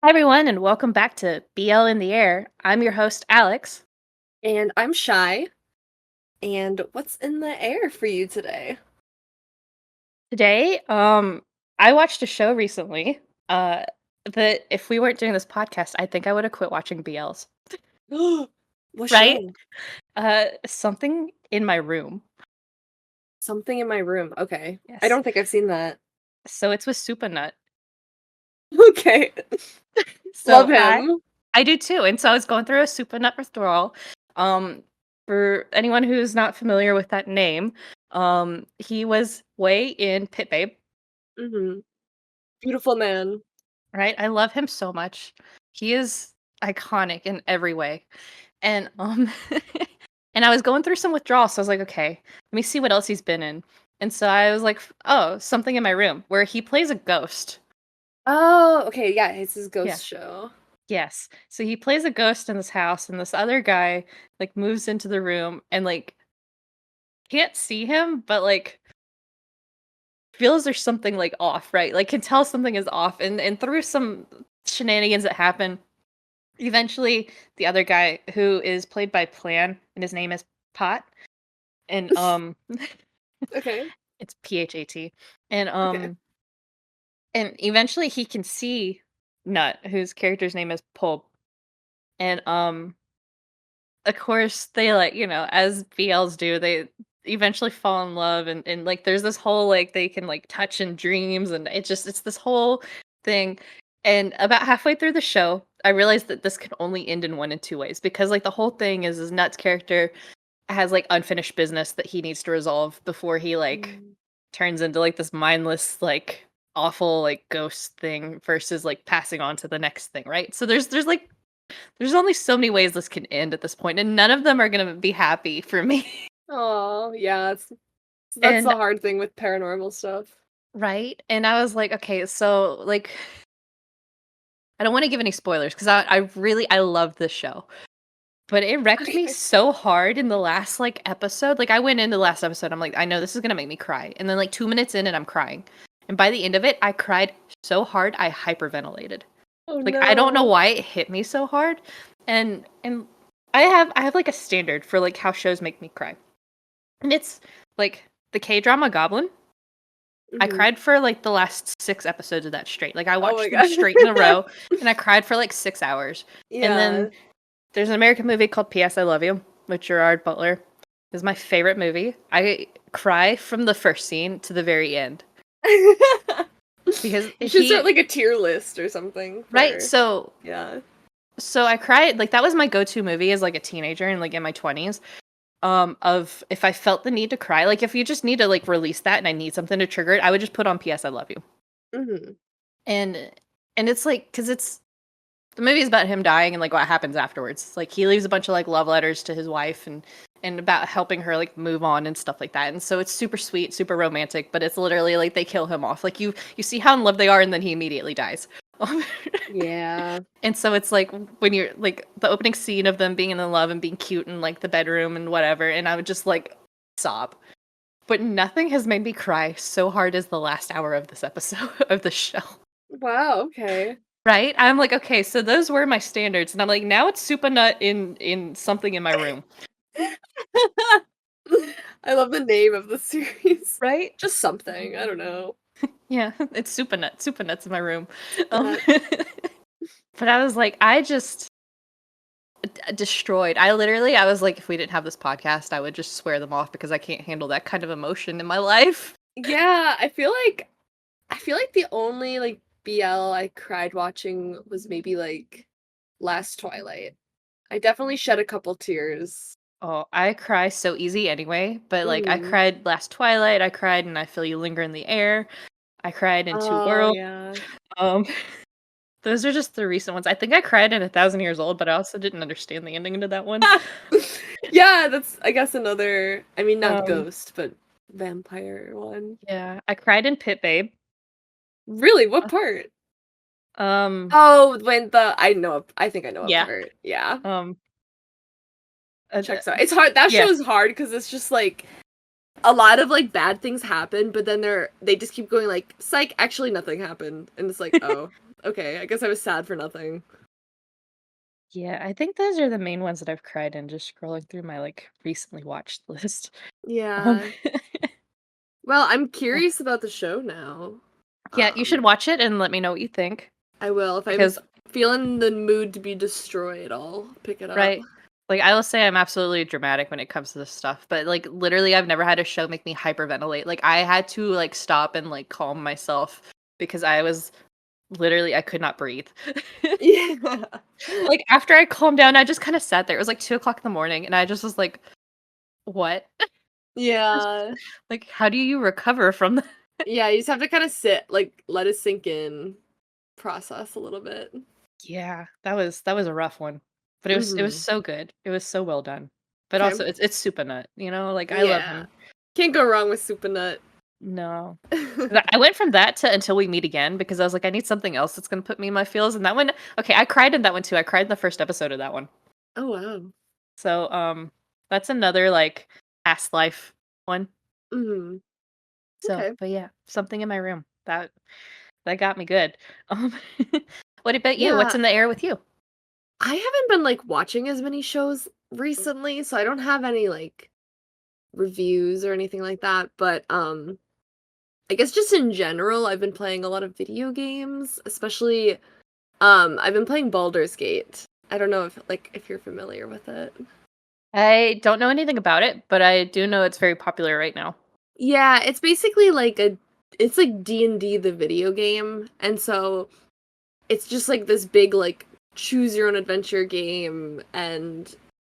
Hi, everyone, and welcome back to BL in the Air. I'm your host, Alex. And I'm Chy. And what's in the air for you today? Today, I watched a show recently, uh, that if we weren't doing this podcast, I think I would have quit watching BLs, What right? show? Something in my room. Something in my room. Okay. I Yes. don't think I've seen that. So it's with Supernut. Okay. Love So him. I do too, and so I was going through a Supernut withdrawal. Um, for anyone who's not familiar with that name, he was way in Pit Babe. hmm Beautiful man. Right? I love him so much. He is iconic in every way. And and I was going through some withdrawal, so I was like, okay, let me see what else he's been in. And so I was like, oh, something in my room where he plays a ghost. Oh, okay. Yeah, it's his Yeah. ghost show. Yes. So he plays a ghost in this house, and this other guy like moves into the room and like can't see him, but like feels there's something like off, right? Like can tell something is off. And through some shenanigans that happen, eventually, the other guy who is played by Plan, and his name is Pot, and Okay. it's Phat, and Okay. and eventually he can see Nut, whose character's name is Pulp, and of course they like as BLs do, they eventually fall in love, and like there's this whole like they can like touch in dreams, and it's this whole thing. And about halfway through the show, I realized that this could only end in one and two ways, because like the whole thing is Nut's character has like unfinished business that he needs to resolve before he like Mm. turns into like this mindless like awful like ghost thing versus like passing on to the next thing, right? So there's like there's only so many ways this can end at this point, and none of them are gonna be happy for me. Oh, yeah. That's And the hard thing with paranormal stuff. right? And I was like, okay, so like I don't want to give any spoilers because I love this show. But it wrecked me Okay. so hard in the last like episode. Like I went into the last episode, I'm like, I know this is gonna make me cry. And then like 2 minutes in and I'm crying. And by the end of it, I cried so hard I hyperventilated. Oh Like I don't know no. why it hit me so hard. And I have like a standard for like how shows make me cry. And it's like the K-drama Goblin. I hmm cried for like the last 6 episodes of that straight. Like I Oh my watched them god. straight in a row and I cried for like 6 hours. And Yeah. then there's an American movie called P.S. I Love You with Gerard Butler. It's my favorite movie. I cry from the first scene to the very end because You should start he like a tier list or something right. for So yeah. so I cried like that was my go-to movie as like a teenager and like in my 20s. Of if I felt the need to cry, like if you just need to like release that and I need something to trigger it, I would just put on P.S. I Love You. Mhm. And and it's like because it's the movie is about him dying and like what happens afterwards. Like he leaves a bunch of like love letters to his wife and about helping her like move on and stuff like that. And so it's super sweet, super romantic, but it's literally like they kill him off. Like you see how in love they are and then he immediately dies. Yeah. And so it's like when you're like the opening scene of them being in love and being cute in like the bedroom and whatever, and I would just like sob. But nothing has made me cry so hard as the last hour of this episode of the show. Wow, okay. Right? I'm like, okay, so those were my standards, and I'm like, now it's Super Nut in something in my room, I love the name of the series. right? Just something, I don't know. Yeah, it's Super Nut. Super Nut's in my room. Um, Supernat. but I was like, I just destroyed. I was like, if we didn't have this podcast, I would just swear them off because I can't handle that kind of emotion in my life. Yeah, I feel like the only like BL I cried watching was maybe like last Twilight. I definitely shed a couple tears. Oh, I cry so easy anyway, but like I Mhm. cried last Twilight, I cried and I Feel You Linger in the Air. I cried in Two Oh, Worlds. yeah. Um Those are just the recent ones. I think I cried in 1,000 Years Old, but I also didn't understand the ending to that one. Yeah, that's I guess another I mean not Um, ghost, but vampire one. yeah, I cried in Pit Babe. Really? What Uh, part? Um, Oh, when the I think I know what yeah. part. Yeah. Um, Checks out. It's hard. That yeah, show is hard because it's just like a lot of like bad things happen, but then they just keep going like psych, actually nothing happened. And it's like, oh, Okay, I guess I was sad for nothing. Yeah, I think those are the main ones that I've cried in just scrolling through my, like, recently watched list. Um, Yeah. Well, I'm yeah. curious about the show now. Yeah, you should Um, watch it and let me know what you think I will. If I'm because feeling the mood to be destroyed, I'll pick it up. right? Like, I will say I'm absolutely dramatic when it comes to this stuff, but, like, literally, I've never had a show make me hyperventilate. Like, I had to, like, stop and, like, calm myself because I was literally I could not breathe. Yeah. Like, after I calmed down, I just kinda sat there. It was, like, 2 o'clock in the morning, and I just was like, "What?" Just Yeah. like, how do you recover from that? Yeah, you just have to kinda sit, like, let it sink in, process a little bit. Yeah, that was a rough one, but it was Mhm. so good. It was so well done. But Okay. also it's Supernut, you know, like, I love Yeah. him. Can't go wrong with Super Nut. No. 'Cause I went from that to Until We Meet Again because I was like, "I need something else that's gonna put me in my feels," and that one okay, I cried in that one too. I cried in the first episode of that one. Oh, wow. So, that's another, like, past life one. Mhm. So, Okay. but yeah, Something in My Room. That got me good. Um, what about you? What's Yeah, in the air with you? I haven't been, like, watching as many shows recently, so I don't have any, like, reviews or anything like that, but, I guess just in general, I've been playing a lot of video games, especially, I've been playing Baldur's Gate. I don't know if you're familiar with it. I don't know anything about it, but I do know it's very popular right now. Yeah, it's basically it's like D&D the video game, and so it's just like this big like choose your own adventure game, and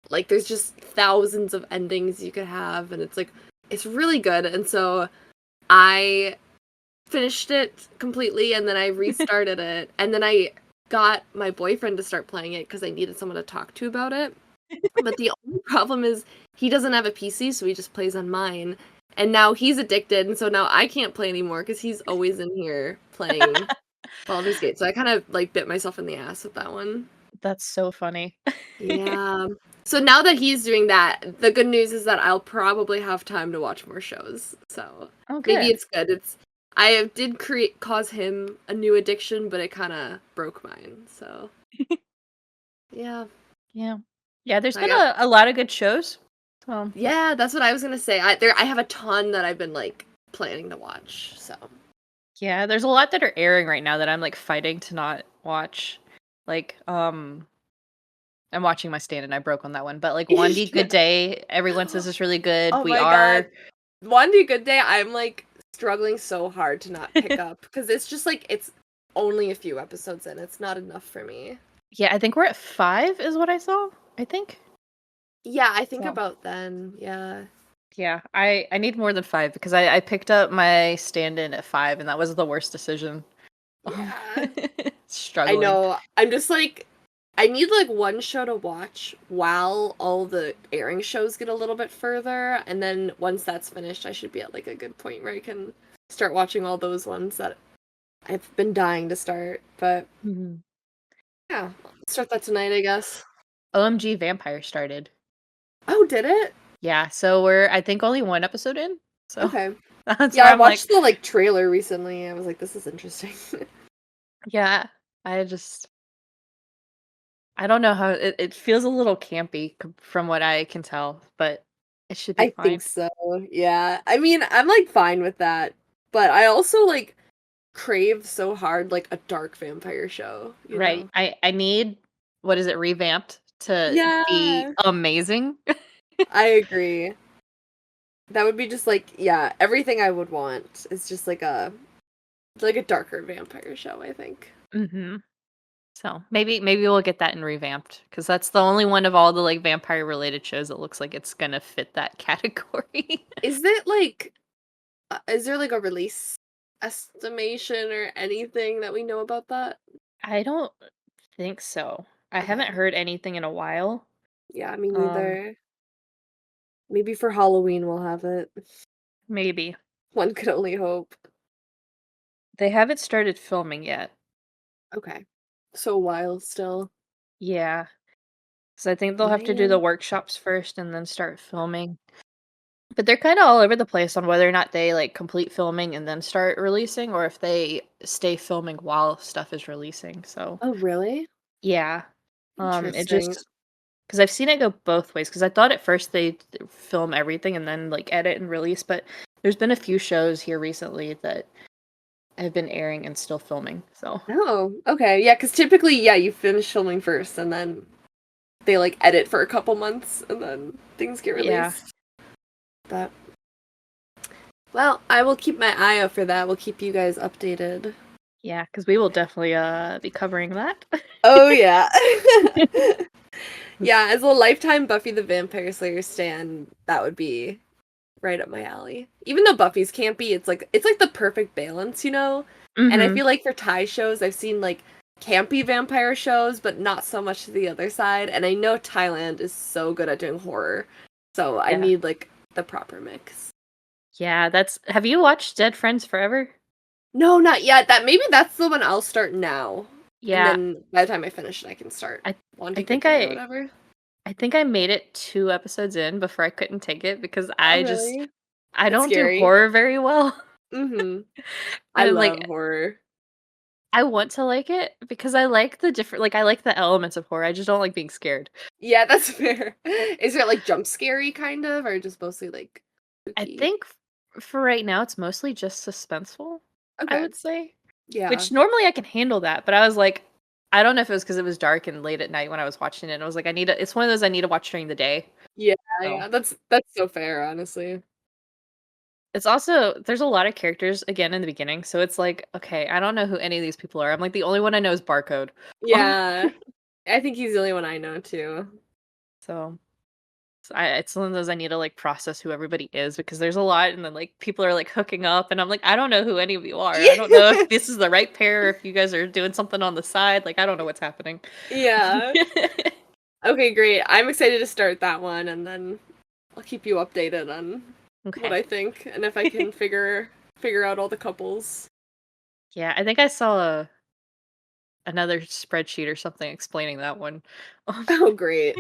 like there's just thousands of endings you could have, and it's really good. And so I finished it completely, and then I restarted it, and then I got my boyfriend to start playing it because I needed someone to talk to about it. But the only problem is he doesn't have a PC, so he just plays on mine. And now he's addicted, and so now I can't play anymore because he's always in here playing Baldur's Gate. So I kind of like bit myself in the ass with that one. That's so funny. Yeah. So now that he's doing that, the good news is that I'll probably have time to watch more shows. So Oh, maybe good. it's good. I did create cause him a new addiction, but it kind of broke mine. So yeah, Yeah. Yeah, there's I been got a lot of good shows. So, yeah, that's what I was gonna say. I have a ton that I've been like planning to watch. So yeah, there's a lot that are airing right now that I'm, like, fighting to not watch. Like, I'm watching My Stand and I broke on that one, but, like, One D Good yeah. Day, everyone says is really good. Oh We my god, Are One Day Good Day. I'm like struggling so hard to not pick up because it's just like it's only a few episodes in. It's not enough for me. yeah, I think we're at 5 is what I saw, I think. Yeah, I think So, about then. Yeah. yeah, I need more than 5 because I picked up my stand-in at 5, and that was the worst decision. Um, Yeah. I struggling. know. I'm just like I need like one show to watch while all the airing shows get a little bit further, and then once that's finished, I should be at like a good point where I can start watching all those ones that I've been dying to start. But Mhm. yeah, I'll start that tonight, I guess. OMG Vampire started. Oh, did it? Yeah, so we're I think only 1 episode in, so Okay. that's Yeah, where I I'm like, watched the like trailer recently. I was like, this is interesting. yeah, I just I don't know how it feels a little campy from what I can tell, but it should be I think fine. so. Yeah. I mean, I'm like fine with that, but I also like crave so hard like a dark vampire show, you Right. know? I need what is it, revamped to be Yeah, amazing. I agree. That would be just like yeah, everything I would want is just like a darker vampire show, I think. Mhm. So, maybe we'll get that in revamped because that's the only one of all the, like, vampire related shows that looks like it's gonna fit that category. Is it like is there like a release estimation or anything that we know about that? I don't think so. I haven't Okay. heard anything in a while. Yeah, me Um, neither. Maybe for Halloween we'll have it. maybe. One could only hope. They haven't started filming yet. Okay. So a while still. Yeah, so I think they'll have to do the Man. workshops first and then start filming. But they're kinda all over the place on whether or not they, like, complete filming and then start releasing, or if they stay filming while stuff is releasing, so Oh, really? yeah. It Interesting. just 'cause I've seen it go both ways. Because I thought at first they'd film everything and then, like, edit and release, but there's been a few shows here recently that have been airing and still filming, so Oh, okay. Yeah, because typically, yeah, you finish filming first and then they like edit for a couple months and then things get yeah. released. But well, I will keep my eye out for that. We'll keep you guys updated. Yeah, because we will definitely, be covering that. Oh yeah. Yeah, as a lifetime Buffy the Vampire Slayer stan, that would be right up my alley. Even though Buffy's campy, it's like the perfect balance, you know? And I Mhm. feel like for Thai shows, I've seen like campy vampire shows, but not so much to the other side. And I know Thailand is so good at doing horror. So I Yeah. need like the proper mix. Yeah, that's have you watched Dead Friends Forever? No, not yet. Maybe that's the one I'll start now. And Yeah, then by the time I finish it, I can start I I wanting to think cry or I whatever. I think I made it 2 episodes in before I couldn't take it because Oh, really? I It's don't do scary. horror very well. Mhm. I And, like, love horror. I want to like it because I like the different like, I like the elements of horror, I just don't like being scared. Yeah, that's fair. Is it like jump scary kind of, or just mostly like I spooky? think for right now, it's mostly just suspenseful, I Okay. would say, Yeah. which normally I can handle that, but I was like I don't know if it was because it was dark and late at night when I was watching it, and I was like, I need to it's one of those I need to watch during the day, Yeah, so yeah. That's so fair, honestly. it's also there's a lot of characters again in the beginning, so it's like, okay, I don't know who any of these people are. I'm like the only one I know is Barcode. Yeah. I think he's the only one I know too. So, it's one of those I need to like process who everybody is because there's a lot, and then like people are like hooking up, and I'm like, I don't know who any of you are. I don't know if Yeah. this is the right pair, or if you guys are doing something on the side. Like I don't know what's happening. Yeah. Okay, great. I'm excited to start that one and then I'll keep you updated on what Okay. I think and if I can figure out all the couples. Yeah, I think I saw another spreadsheet or something explaining that one. Um, Oh, great.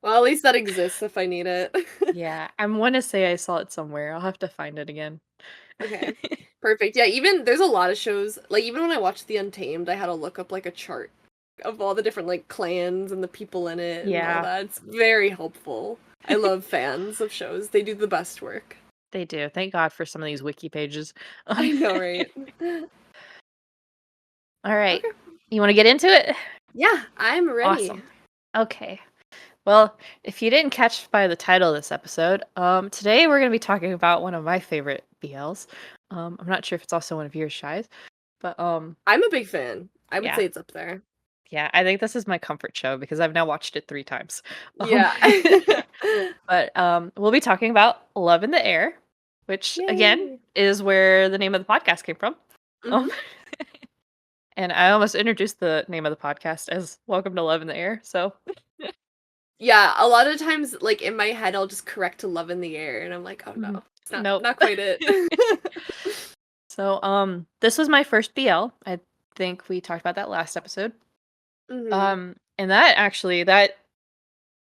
Well, at least that exists if I need it. yeah, I want to say I saw it somewhere. I'll have to find it again. Okay. Perfect. Yeah, even there's a lot of shows, like even when I watched The Untamed, I had to look up like a chart of all the different like clans and the people in it and all Yeah, that. It's very helpful. I love fans of shows. They do the best work. they do. Thank God for some of these wiki pages. I know, right? All right. Okay. You want to get into it? Yeah, I'm ready. Awesome. Okay. Well, if you didn't catch by the title of this episode, today we're going to be talking about one of my favorite BLs. I'm not sure if it's also one of yours, Shies, but I'm a big fan. I would yeah, say it's up there. yeah. I think this is my comfort show because I've now watched it 3 times. Um, Yeah. but we'll be talking about Love in the Air, which again Yay. is where the name of the podcast came from. Um, Hmm. and I almost introduced the name of the podcast as "Welcome to Love in the Air." So Yeah, a lot of times, like in my head, I'll just correct to Love in the Air, and I'm like, oh mhm. no, it's not Nope. not quite it. So, this was my first BL. I think we talked about that last episode. Hmm. And that actually, that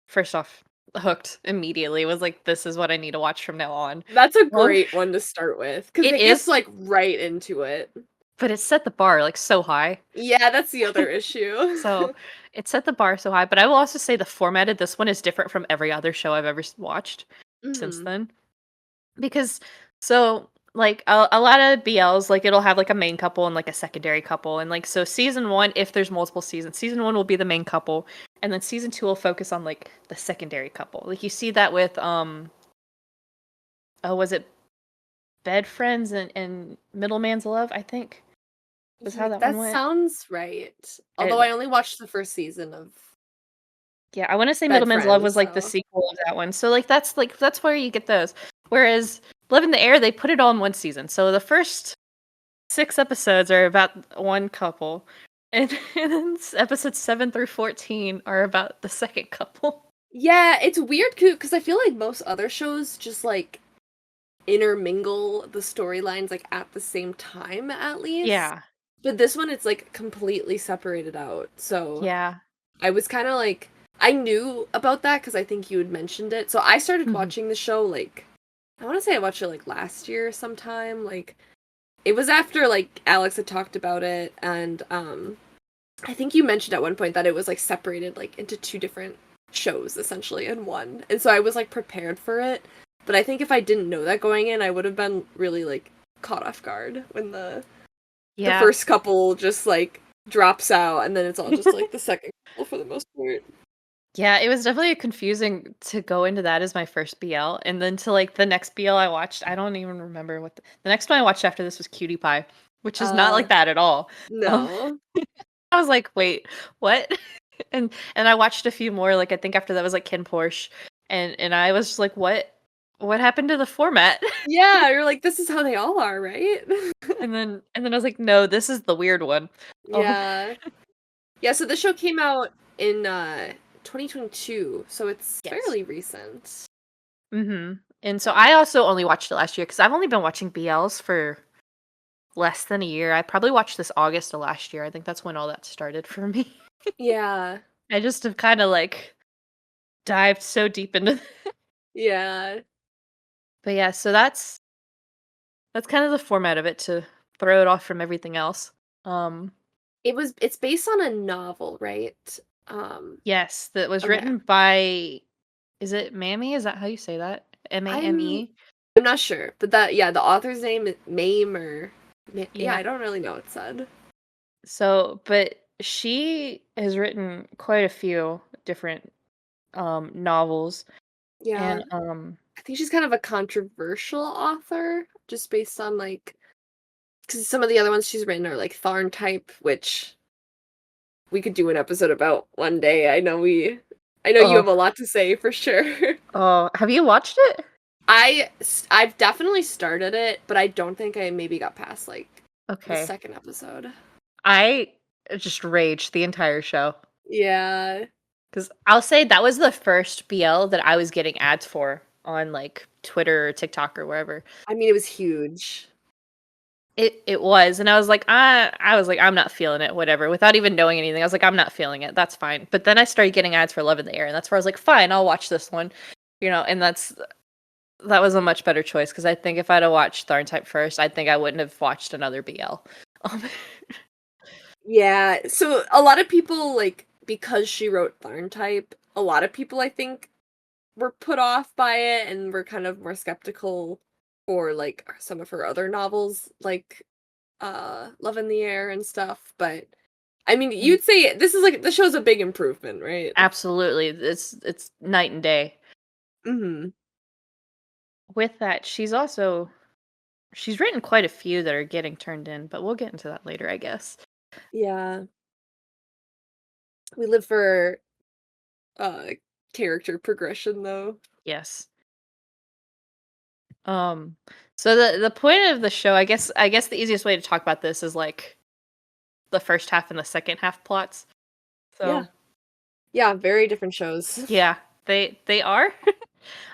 first off, hooked immediately. Was like, this is what I need to watch from now on. That's a Um, great one to start with because it it gets is, like right into it. but it set the bar like so high. Yeah, that's the other issue. So it set the bar so high. But I will also say the format of this one is different from every other show I've ever watched since Hmm. then. Because so like a lot of BLs, like it'll have like a main couple and like a secondary couple, and like so season one, if there's multiple seasons, season one will be the main couple, and then season two will focus on like the secondary couple. Like you see that with oh, was it Bed Friends and Middleman's Love? I think was how Yeah, that one that went. sounds right. Although And I only watched the first season of yeah, I want to say Bed Middleman's Love was Friends, like the so. sequel of that one. So like that's where you get those. Whereas Love in the Air, they put it all in one season. So the first 6 episodes are about one couple, and, and then episodes 7 through 14 are about the second couple. Yeah, it's weird because I feel like most other shows just like intermingle the storylines like at the same time at least. Yeah, But this one it's like completely separated out. So yeah. I was kind of like I knew about that because I think you had mentioned it. So I started Mhm. watching the show like I want to say I watched it like last year sometime. Like it was after like Alex had talked about it, and I think you mentioned at one point that it was like separated like into two different shows essentially in one. And so I was like prepared for it. But I think if I didn't know that going in, I would have been really like caught off guard when the Yeah. first couple just like drops out and then it's all just like the second couple for the most part. Yeah, it was definitely confusing to go into that as my first BL, and then to, like, the next BL I watched, I don't even remember what the next one I watched after this was Cutie Pie, which is not Uh like that at all. Um, no. I was like, "Wait, what?" And I watched a few more, like, I think after that was, like, Ken Porsche, and I was just like, What happened to the format?" Yeah, you're like, this is how they all are, right? And then I was like, "No, this is the weird one." Um, Yeah. Yeah, so the show came out in 2022, so it's yes. fairly recent. Mhm. And so Yeah. I also only watched it last year because 'cause I've only been watching BLs for less than a year. I probably watched this August of last year. I think that's when all that started for me. Yeah. I just have kinda, like, dived so deep into Yeah. but yeah, so that's kind of the format of it to throw it off from everything else. Um, It's based on a novel, right? Um, yes, that was okay. written by is it Mamie? Is that how you say that? I'm M-A-M-E? I'm not sure, but that yeah, the author's name is Mame or yeah, Yeah. I don't really know what it said. So, but she has written quite a few different, novels, Yeah. and, I think she's kind of a controversial author just based on like cuz some of the other ones she's written are like Tharn type, which we could do an episode about one day. I know you oh, have a lot to say for sure. oh, have you watched it? I've definitely started it, but I don't think I maybe got past like the Okay. second episode. I just raged the entire show. Yeah. 'Cause I'll say that was the first BL that I was getting ads for on, like, Twitter or TikTok or wherever. I mean, it was huge. It was, and I was like, "I'm not feeling it, whatever," without even knowing anything. I was like, "I'm not feeling it, that's fine." But then I started getting ads for Love in the Air, and that's where I was like, "Fine, I'll watch this one." And that was a much better choice because I think if I'd have watched Tharn Type first, I think I wouldn't have watched another BL. Um, Yeah. So a lot of people like because she wrote Tharn type, a lot of people I think were put off by it and were kind of more skeptical for like some of her other novels like Love in the Air and stuff, but I mean, mm, you'd say this is like the show's a big improvement, right? absolutely, it's night and day. Mhm. With that, she's written quite a few that are getting turned in, but we'll get into that later, I guess. Yeah. We live for uh character progression though. Yes. Um, so the point of the show, I guess the easiest way to talk about this is like the first half and the second half plots. Yeah. So Yeah, very different shows. yeah, they are.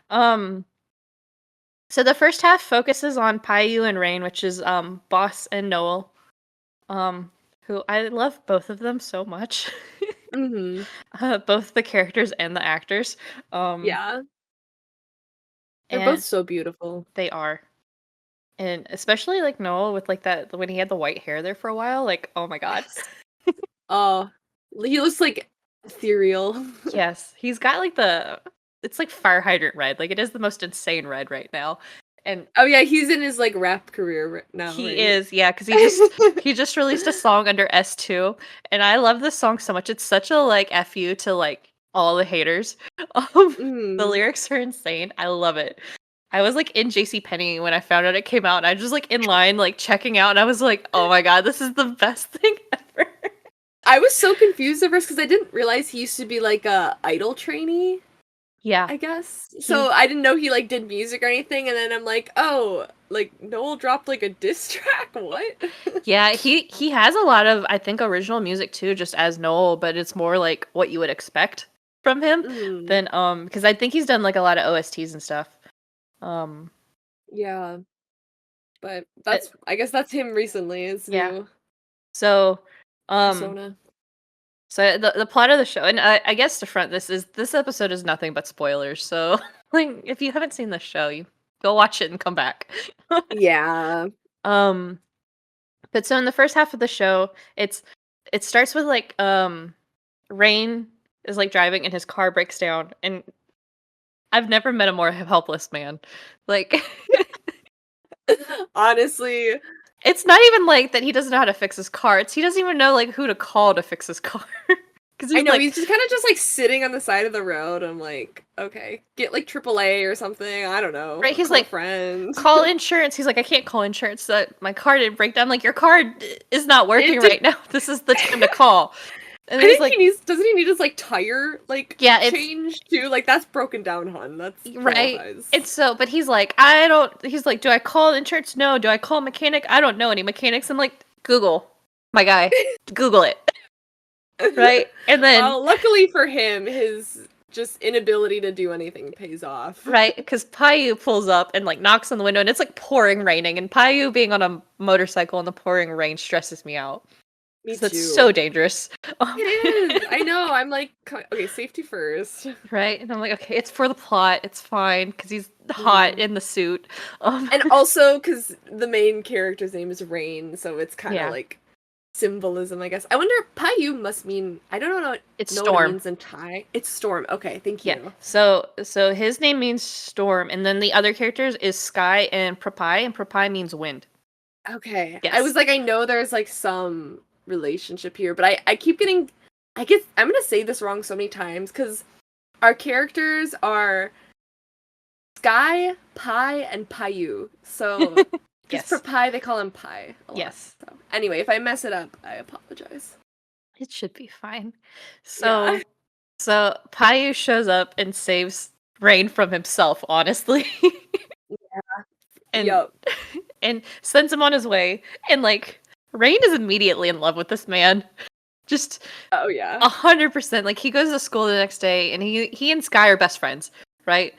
um, so the first half focuses on Payu and Rain, which is Boss and Noel. Um, who I love both of them so much. Mhm. Both the characters and the actors. Um, Yeah. They're both and so beautiful. they are. And especially, like, Noel with, like, that when he had the white hair there for a while, like, oh my god. Yes. Oh, he looks like ethereal. Yes, he's got, like, it's like fire hydrant red, like, it is the most insane red right now, and Oh yeah, he's in his like rap career now, he right? is, yeah, because he just released a song under S2, and I love this song so much, it's such a, like, F you to, like, all the haters. Um, the Mm. lyrics are insane, I love it. I was, like, in JCPenney when I found out it came out, and I was just, like, in line, like, checking out, and I was like, "Oh my god, this is the best thing ever." I was so confused at first because I didn't realize he used to be like a idol trainee, Yeah, I guess. he's So I didn't know he like did music or anything, and then I'm like, oh, like Noel dropped like a diss track. What? yeah, he has a lot of, I think, original music too, just as Noel, but it's more like what you would expect from him Mm, than because I think he's done like a lot of OSTs and stuff. Um, yeah, but but that's I guess that's him recently. His yeah, new so um, persona. so the plot of the show, and I guess to front this episode is nothing but spoilers. So like, if you haven't seen the show, you Go watch it and come back. Yeah. Um, but so in the first half of the show, it starts with like Rain is like driving and his car breaks down, and I've never met a more helpless man. Like Honestly, it's not even like that he doesn't know how to fix his car. It's he doesn't even know like who to call to fix his car. Cuz I he's know like he's just kind of just like sitting on the side of the road. I'm like, okay, get like AAA or something. I don't know. right, he's Call a like friend. call insurance. He's like I can't call insurance. My car didn't break down. I'm like your car is not working It did. right now. This is the time to call. And I he's think like he needs. Doesn't he need his like tire like yeah, it's change too? Like that's broken down, hun. That's right. And qualifies. so, but he's like, I don't. He's like, do I call insurance? No. Do I call a mechanic? I don't know any mechanics. I'm like, Google, my guy, Google it, right? And then, Well, luckily for him, his just inability to do anything pays off. right, because Payu pulls up and like knocks on the window, and it's like pouring raining, and Payu being on a motorcycle in the pouring rain stresses me out Me because that's so too. dangerous. It is. I know. I'm like, okay, safety first. Right, and I'm like, okay, it's for the plot. It's fine because he's hot Mhm. in the suit. Um, And also because the main character's name is Rain, so it's kind of yeah, like symbolism, I guess. I wonder Payu must mean I don't it's know what it Storm. means in Thai. It's storm. Okay, thank Yeah. you. So his name means storm, and then the other characters is Sky and Prapai, and Prapai means wind. Okay. I Yes. was like, I know there's like some relationship here, but I keep getting I guess I'm gonna say this wrong so many times because our characters are Sky, Pi, and Payu. So because for Yes. Pi they call him Pi a lot. Yes. So anyway, if I mess it up, I apologize. It should be fine. Yeah. So Payu shows up and saves Rain from himself, honestly. and Yup. and sends him on his way. And like Rain is immediately in love with this man. Just Oh yeah. 100%. Like he goes to school the next day and he and Sky are best friends, right?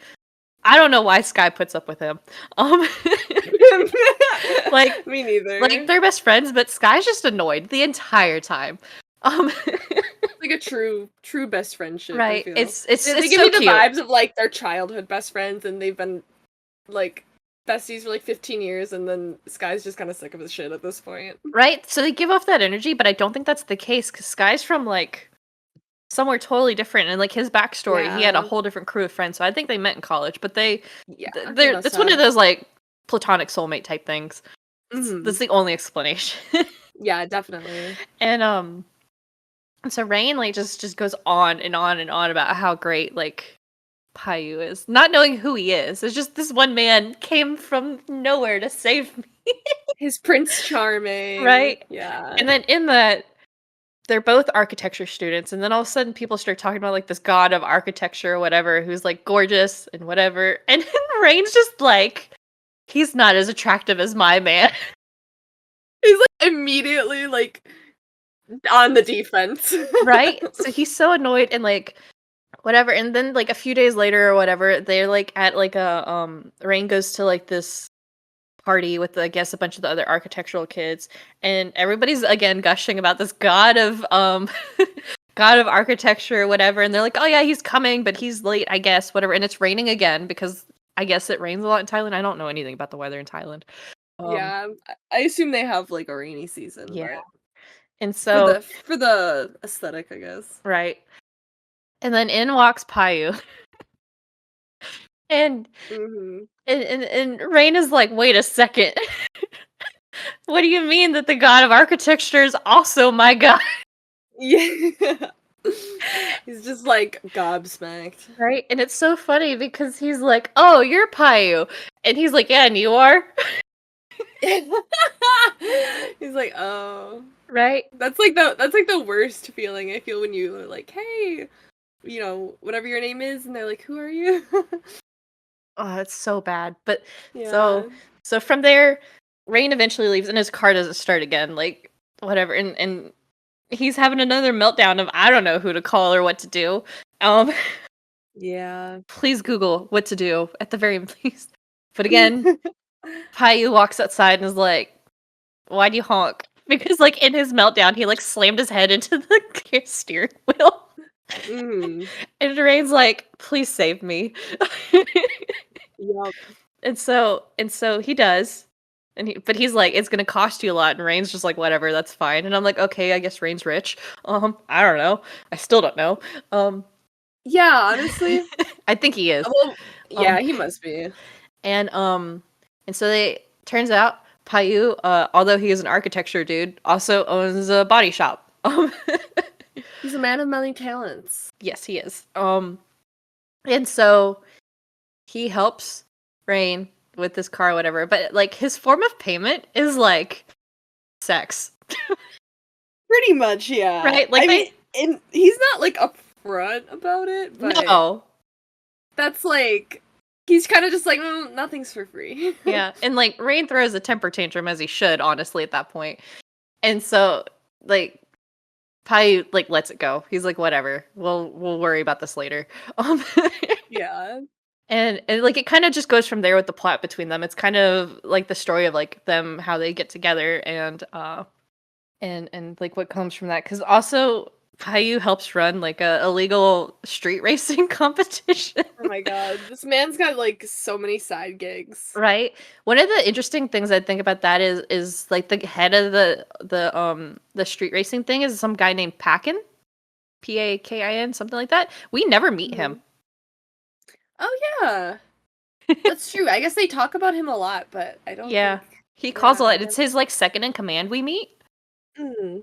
I don't know why Sky puts up with him. Um like Me like neither. they're best friends, but Sky's just annoyed the entire time. Um Like a true best friendship, I right. feel. They It's give me so the cute. vibes of like their childhood best friends and they've been like besties for like 15 years and then Sky's just kind of sick of his shit at this point. Right? So they give off that energy, but I don't think that's the case cuz Sky's from like somewhere totally different and like his backstory, he had a Yeah. whole different crew of friends. So I think they met in college, but Yeah, they they're must it's one of have. those like platonic soulmate type things. That's Mhm. the only explanation. Yeah, definitely. And so Rain like just goes on and on and on about how great like Payu is, not knowing who he is. It's just this one man came from nowhere to save me, His Prince Charming. right? Yeah. And then in that, they're both architecture students, and then all of a sudden people start talking about like this god of architecture or whatever, who's like gorgeous and whatever, and Rain's just like, he's not as attractive as my man, He's like immediately like on the defense. right? So he's so annoyed and like whatever, and then like a few days later or whatever, they're like at like a Rain goes to like this party with I guess a bunch of the other architectural kids, and everybody's again gushing about this god of god of architecture or whatever, and they're like, oh yeah, he's coming, but he's late, I guess, whatever, and it's raining again because I guess it rains a lot in Thailand. I don't know anything about the weather in Thailand. Um Yeah, I assume they have like a rainy season, yeah. but And so for the aesthetic, I guess. right. And then in walks Payu. And Mhm. and Rain is like, wait a second. What do you mean that the god of architecture is also my god? Yeah. He's just like gobsmacked. Right? And it's so funny because he's like, "Oh, you're Payu." And he's like, "Yeah, and you are?" He's like, "Oh." Right? That's like the worst feeling I feel when you are like, "Hey, you know, whatever your name is," and they're like, "Who are you?" Oh, it's so bad. But Yeah. so so from there, Rain eventually leaves and his car doesn't start again, like whatever. And he's having another meltdown of I don't know who to call or what to do. Um Yeah. please Google what to do at the very least. But again, Payu walks outside and is like, "Why'd you honk?" Because like in his meltdown, he like slammed his head into the steering wheel. Mhm. And Rain's like, "Please save me." Yup. And so he does. But he's like, it's gonna cost you a lot, and Rain's just like, whatever, that's fine. And I'm like, okay, I guess Rain's rich. I don't know. I still don't know. Um, Yeah, honestly. I think he is. Well, Um, yeah, he must be. and so they turns out Payu, although he is an architecture dude, also owns a body shop. He's a man of many talents. Yes, he is. And so he helps Rain with this car or whatever, but like his form of payment is like sex. Pretty much, yeah. Right? Like I they mean, and he's not like upfront about it, but no. that's like he's kind of just like nothing's for free. Yeah. And like Rain throws a temper tantrum as he should, honestly, at that point. And so like Pai like lets it go. He's like, whatever. We'll worry about this later. Um Yeah. and like it kind of just goes from there with the plot between them. It's kind of like the story of like them how they get together and like what comes from that, because also Payu helps run like a illegal street racing competition. Oh my god, this man's got like so many side gigs. Right. One of the interesting things I think about that is like the head of the street racing thing is some guy named Pakin, Pakin, something like that. We never meet him. Mhm. Oh yeah, that's true. I guess they talk about him a lot, but I don't Yeah, think. he calls Yeah, a I lot. It's never. his like second in command we meet. Mm.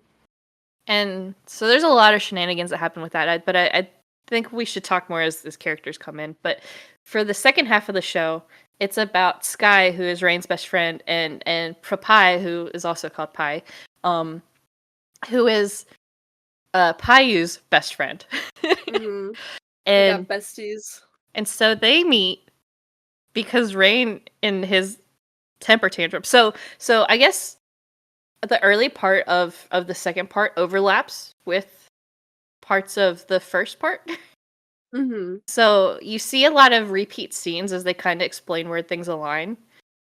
And so there's a lot of shenanigans that happen with that. But I think we should talk more as characters come in. But for the second half of the show, it's about Sky, who is Rain's best friend, and Prapai, who is also called Pai, um, who is Payu's best friend. Hmm. They and got besties. and so they meet because Rain in his temper tantrum. So I guess the early part of the second part overlaps with parts of the first part. Hmm. So you see a lot of repeat scenes as they kind of explain where things align.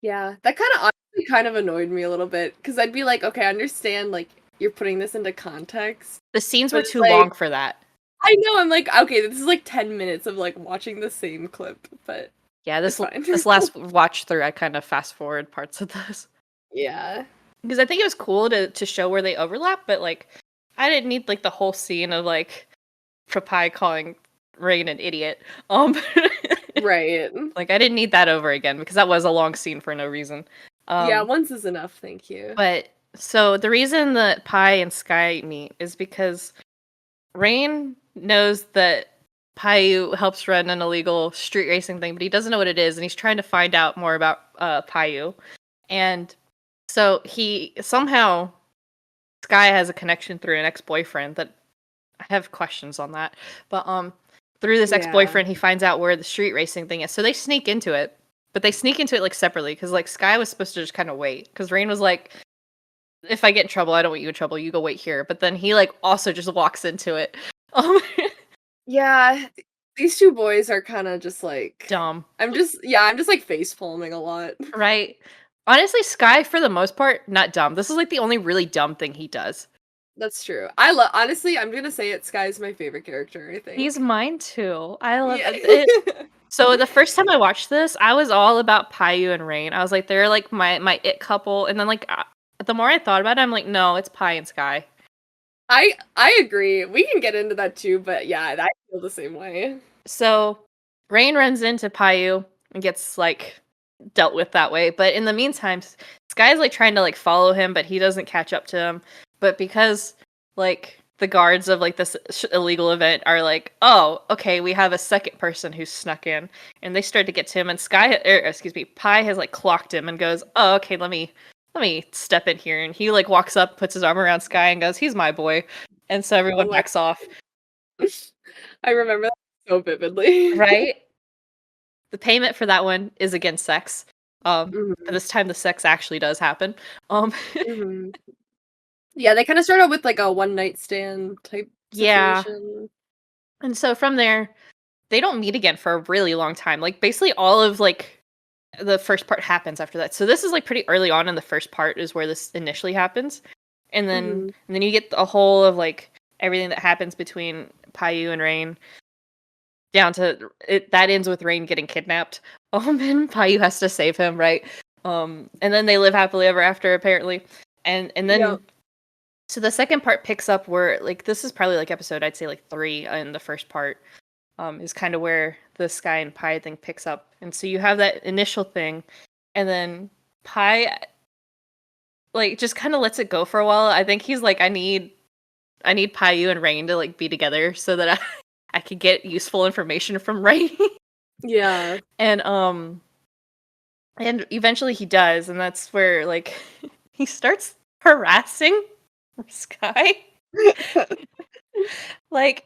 Yeah, that kind of honestly kind of annoyed me a little bit because I'd be like, okay, I understand like you're putting this into context, The scenes but were it's too like long for that. I know I'm like, okay, this is like 10 minutes of like watching the same clip, but Yeah, it's fine. this last watch through, I kind of fast forward parts of this Yeah. because I think it was cool to show where they overlap, but like I didn't need like the whole scene of like Prapai calling Rain an idiot. Um, Right. like I didn't need that over again because that was a long scene for no reason. Yeah, Um, once is enough, thank you. but so the reason that Pai and Sky meet is because Rain knows that Payu helps run an illegal street racing thing, but he doesn't know what it is, and he's trying to find out more about Payu. And so he somehow Sky has a connection through an ex-boyfriend that I have questions on that. But through this Yeah. ex-boyfriend, he finds out where the street racing thing is. So they sneak into it, but they sneak into it like separately because like Sky was supposed to just kind of wait because Rain was like, if I get in trouble, I don't want you in trouble. You go wait here. But then he like also just walks into it. Um, Yeah, these two boys are kind of just like dumb, I'm just like face palming a lot. right? Honestly, Sky for the most part not dumb. This is like the only really dumb thing he does. That's true. I love honestly, I'm gonna say it, Sky's my favorite character, I He's think. mine too. I love Yeah. it. So the first time I watched this, I was all about Payu and Rain. I was like, they're like my it couple. And then like the more I thought about it, I'm like, no, it's Pai and Sky. I agree. We can get into that too, but yeah, I feel the same way. So Rain runs into Payu and gets like dealt with that way. But in the meantime, Sky's like trying to like follow him, but he doesn't catch up to him. But because like the guards of like this illegal event are like, oh, okay, we have a second person who's snuck in, and they start to get to him, and excuse me, Pi has like clocked him and goes, oh, okay, let me step in here, and he like walks up, puts his arm around Sky, and goes, he's my boy, and so everyone Oh my backs off. I remember that so vividly. Right? The payment for that one is again sex. And Mhm. this time the sex actually does happen. Um, Mhm. Yeah, they kind of start out with like a one night stand type yeah. situation. And so from there, they don't meet again for a really long time. Like basically all of like the first part happens after that. So this is like pretty early on in the first part is where this initially happens. Mhm. And then you get a whole of like everything that happens between Payu and Rain. down to it that ends with Rain getting kidnapped. And Payu has to save him, right? And then they live happily ever after, apparently. And Yep. then so the second part picks up where like this is probably like episode I'd say like 3 in the first part. Is kind of where the Sky and Pi thing picks up. And so you have that initial thing, and then Pi like just kind of lets it go for a while. I think he's like, I need Payu and Rain to like be together so that I could get useful information from Rain. Yeah. and and eventually he does, and that's where like he starts harassing Sky. Like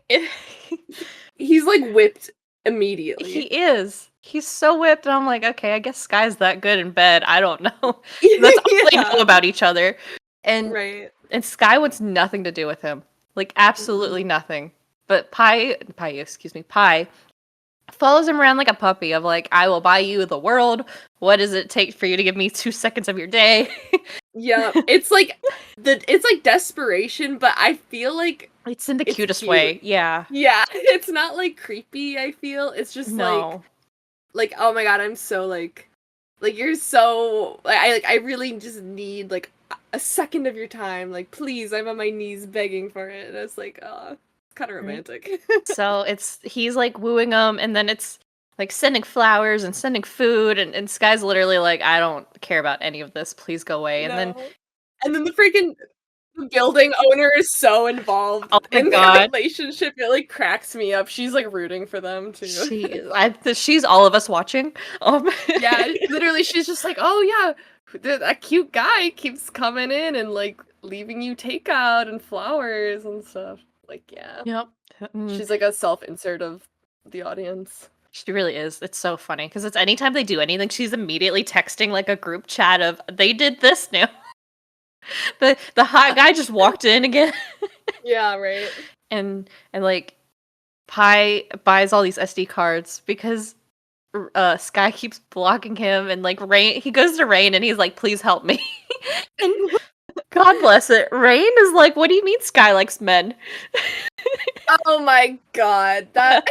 He's like whipped he immediately. is. He's so whipped, and I'm like, okay, I guess Sky's that good in bed. I don't know. That's all they know Yeah. about each other. And Right. and Sky wants nothing to do with him. Like absolutely Mm-mm. nothing. But Pi follows him around like a puppy of like, I will buy you the world. What does it take for you to give me 2 seconds of your day? Yeah. It's like desperation, but I feel like It's in the it's cutest cute. way. Yeah. Yeah. It's not like creepy, I feel. It's just No. like, oh my god, I'm so like you're so I really just need like a second of your time. Like, please, I'm on my knees begging for it. And it's like, oh, it's kind of Right. romantic. So he's like wooing him, and then it's like sending flowers and sending food, and Sky's literally like, I don't care about any of this. Please go away. And then, No. And then the building owner is so involved oh my in their god, relationship. It like cracks me up. She's like rooting for them too. she's all of us watching. Yeah, literally, she's just like, oh yeah, that cute guy keeps coming in and like leaving you takeout and flowers and stuff. Like, yeah, Yep. Mm, she's like a self-insert of the audience. she really is. It's so funny because it's anytime they do anything, she's immediately texting like a group chat of they did this now. The hot guy just walked in again, Yeah, right. and like Pi buys all these SD cards because Sky keeps blocking him, and like Rain he goes to Rain and he's like, please help me. And God bless it. Rain is like, what do you mean Sky likes men? Oh my god, that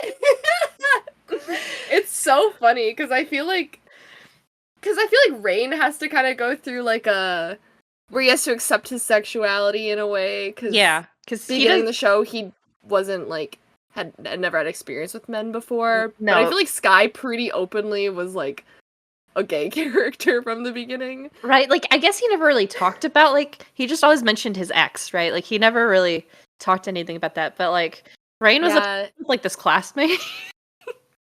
it's so funny because I feel like Rain has to kind of go through like a where he has to accept his sexuality in a way because Yeah, because he beginning does the show he wasn't like had never had experience with men before, but I no feel like Sky pretty openly was like a gay character from the beginning. right. Like I guess he never really talked about like he just always mentioned his ex, right? Like he never really talked anything about that. But like Rain was Yeah. like this classmate.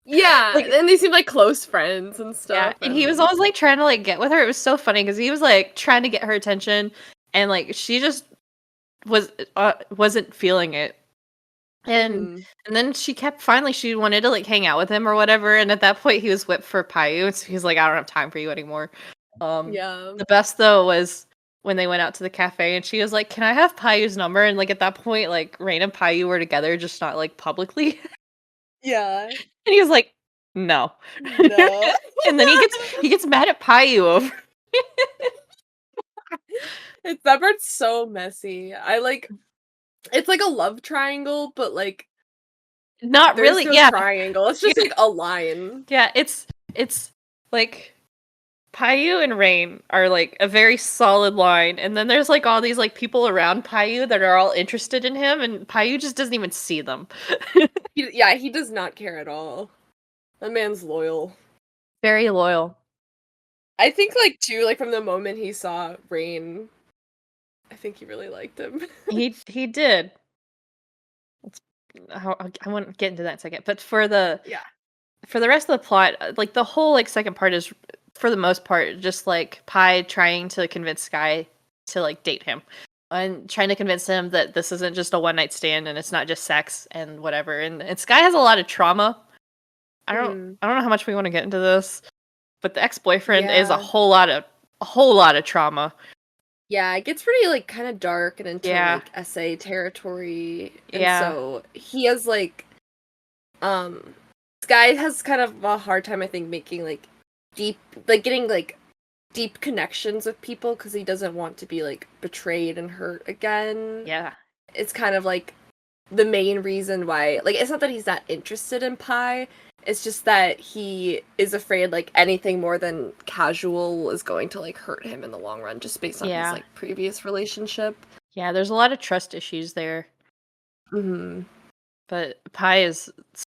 Yeah, Like and they seem like close friends and yeah, stuff and he was and always like trying to like get with her. It was so funny because he was like trying to get her attention, and like she just wasn't feeling it. And mhm. and then she wanted to like hang out with him or whatever, and at that point he was whipped for Payu, and so he's like, I don't have time for you anymore. Yeah. The best though was when they went out to the cafe and she was like, can I have Payu's number? And like at that point, like Rain and Payu were together, just not like publicly. Yeah. And he was like, no. No. And then he gets mad at Payu over It's that part's so messy. I like it's like a love triangle, but like not there's really, no yeah. triangle. It's Yeah, just like a line. yeah, it's like Payu and Rain are like a very solid line, and then there's like all these like people around Payu that are all interested in him, and Payu just doesn't even see them. He does not care at all. That man's loyal. Very loyal. I think like too, like from the moment he saw Rain, I think he really liked him. He did. It's, I won't get into that in a second, but Yeah. for the rest of the plot, like the whole like second part is for the most part just like Pi trying to convince Sky to like date him and trying to convince him that this isn't just a one night stand and it's not just sex and whatever. And Sky has a lot of trauma. Mhm. I don't know how much we want to get into this, but the ex boyfriend is Yeah. a whole lot of trauma. Yeah, it gets pretty like kind of dark and into Yeah, like essay territory. And yeah, so he has like um Sky has kind of a hard time I think making like deep like getting like deep connections with people because he doesn't want to be like betrayed and hurt again. yeah. It's kind of like the main reason why, like, it's not that he's not interested in Pi, it's just that he is afraid like anything more than casual is going to like hurt him in the long run just based on his Yeah. like previous relationship. Yeah, there's a lot of trust issues there, Mhm. but Pi is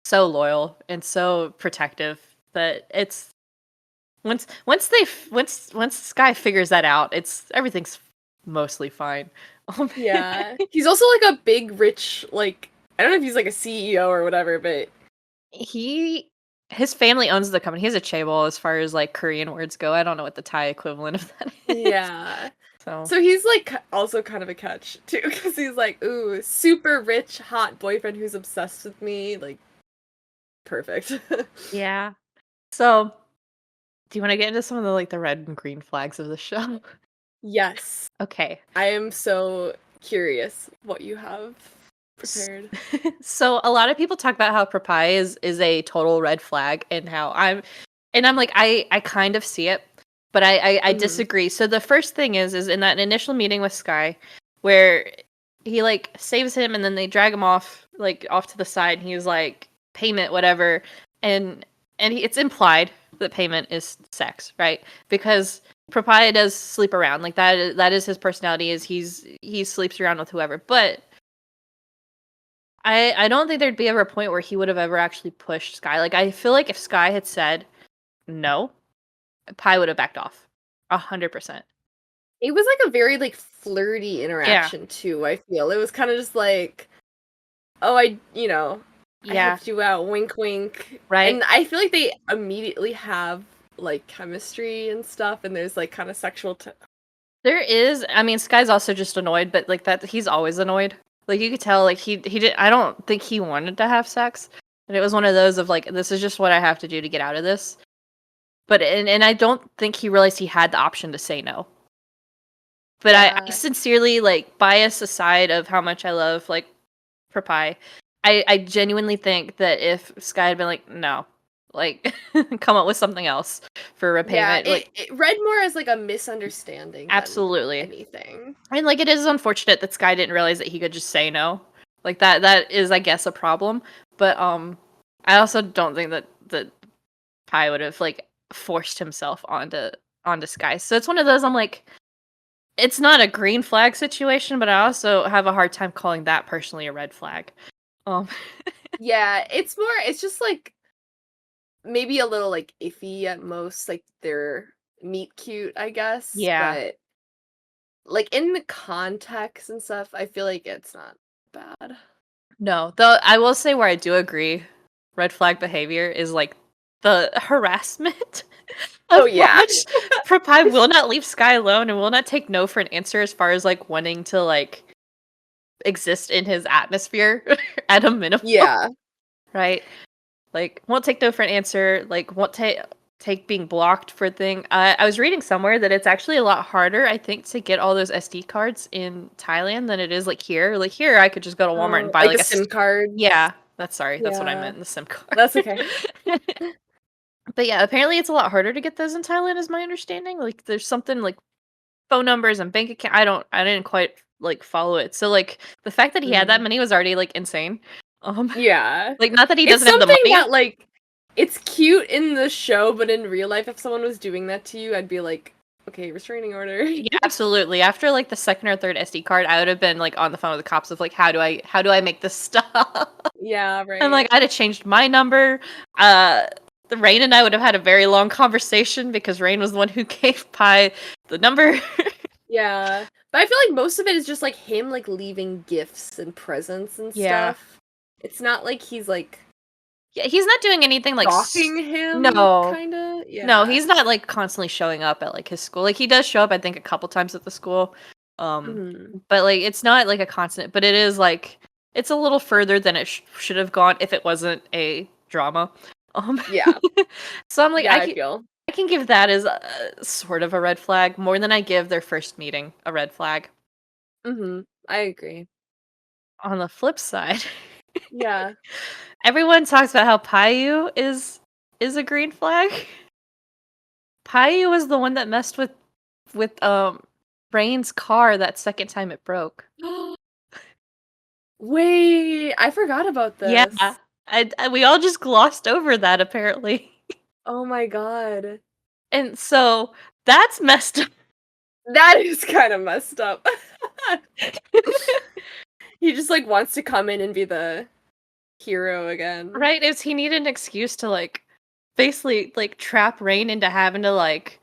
so loyal and so protective that it's once Sky figures that out, it's everything's mostly fine. Um, Yeah. He's also like a big rich like I don't know if he's like a CEO or whatever, but he his family owns the company. He has a chaebol as far as like Korean words go. I don't know what the Thai equivalent of that is. yeah. So So he's like also kind of a catch too cuz he's like, "Ooh, super rich hot boyfriend who's obsessed with me." Like perfect. yeah. So do you want to get into some of the like the red and green flags of the show? Yes. Okay. I am so curious what you have S- prepared. So a lot of people talk about how Propie is a total red flag and how I'm like I kind of see it, but I Mhm. disagree. So the first thing is in that initial meeting with Sky where he like saves him and then they drag him off like off to the side and he's like payment whatever and it's implied that payment is sex, right? Because Propia does sleep around. Like that is his personality is he sleeps around with whoever. But I don't think there'd be ever a point where he would have ever actually pushed Sky. Like I feel like if Sky had said no, Pi would have backed off. 100%. It was like a very like flirty Yeah. interaction too, I feel. It was kind of just like, "Oh, I Yeah. helped you out, wink wink." Right. And I feel like they immediately have like chemistry and stuff and there's like kind of There is. I mean, Sky's also just annoyed, but like that he's always annoyed. Like you could tell like he did I don't think he wanted to have sex. And it was one of those of like this is just what I have to do to get out of this. But and I don't think he realized he had the option to say no. But I Yeah. sincerely like bias aside of how much I love like Propie, I genuinely think that if Sky had been like, no, like come up with something else for Yeah, repayment, like it read more as like a misunderstanding than absolutely. anything. And like it is unfortunate that Sky didn't realize that he could just say no. Like that is I guess a problem. But I also don't think that Pi would have like forced himself onto Sky. So it's one of those I'm like it's not a green flag situation, but I also have a hard time calling that personally a red flag. Um Yeah, it's just like maybe a little like iffy at most, like they're meet cute, I guess, yeah. but like in the context and stuff, I feel like it's not bad. No, though I will say where I do agree, red flag behavior is like the harassment Oh of how yeah. much Propie will not leave Sky alone and will not take no for an answer as far as like wanting to like exist in his atmosphere at a minimum, Yeah. right? Like won't take no for an answer, like won't take being blocked for a thing. I was reading somewhere that it's actually a lot harder, I think, to get all those SD cards in Thailand than it is like here. Like here, I could just go to Walmart and buy Like like the SIM yeah. cards. That's what I Yeah. meant. The SIM card. That's okay. But yeah, apparently it's a lot harder to get those in Thailand, is my understanding. Like there's something like phone numbers and bank account. I didn't quite like follow it. So like the fact that he had that Mhm. many was already like insane. Um, Yeah. like not that he It's doesn't have the something money. that like it's cute in the show, but in real life if someone was doing that to you, I'd be like, "Okay, restraining order." Yeah, absolutely. After like the second or third SD card, I would have been like on the phone with the cops of like, how do I make this stop? Yeah, I'm like, right. I'd have changed my number. Uh, the Rain and I would have had a very long conversation because Rain was the one who gave Pi the number. Yeah. But I feel like most of it is just like him like leaving gifts and presents and Yeah. stuff. It's not like he's like Yeah, he's not doing anything like stalking him no. kinda. No, Yeah. he's not like constantly showing up at like his school. Like he does show up I think a couple times at the school. Um Mhm. but like it's not like a constant, but it is like it's a little further than it should have gone if it wasn't a drama. Um Yeah. so I'm like Yeah, I feel. I can give that as a, sort of a red flag more than I give their first meeting a red flag. Mhm. I agree. On the flip side, Yeah. everyone talks about how Payu is a green flag. Payu was the one that messed with Rain's car that second time it broke. Wait, I forgot about Yeah. this. We all just glossed over that apparently. Oh my god. And so that's messed up. That is kind of messed up. He just like wants to come in and be the hero again. Right? Is he needed an excuse to like basically like trap Rain into having to like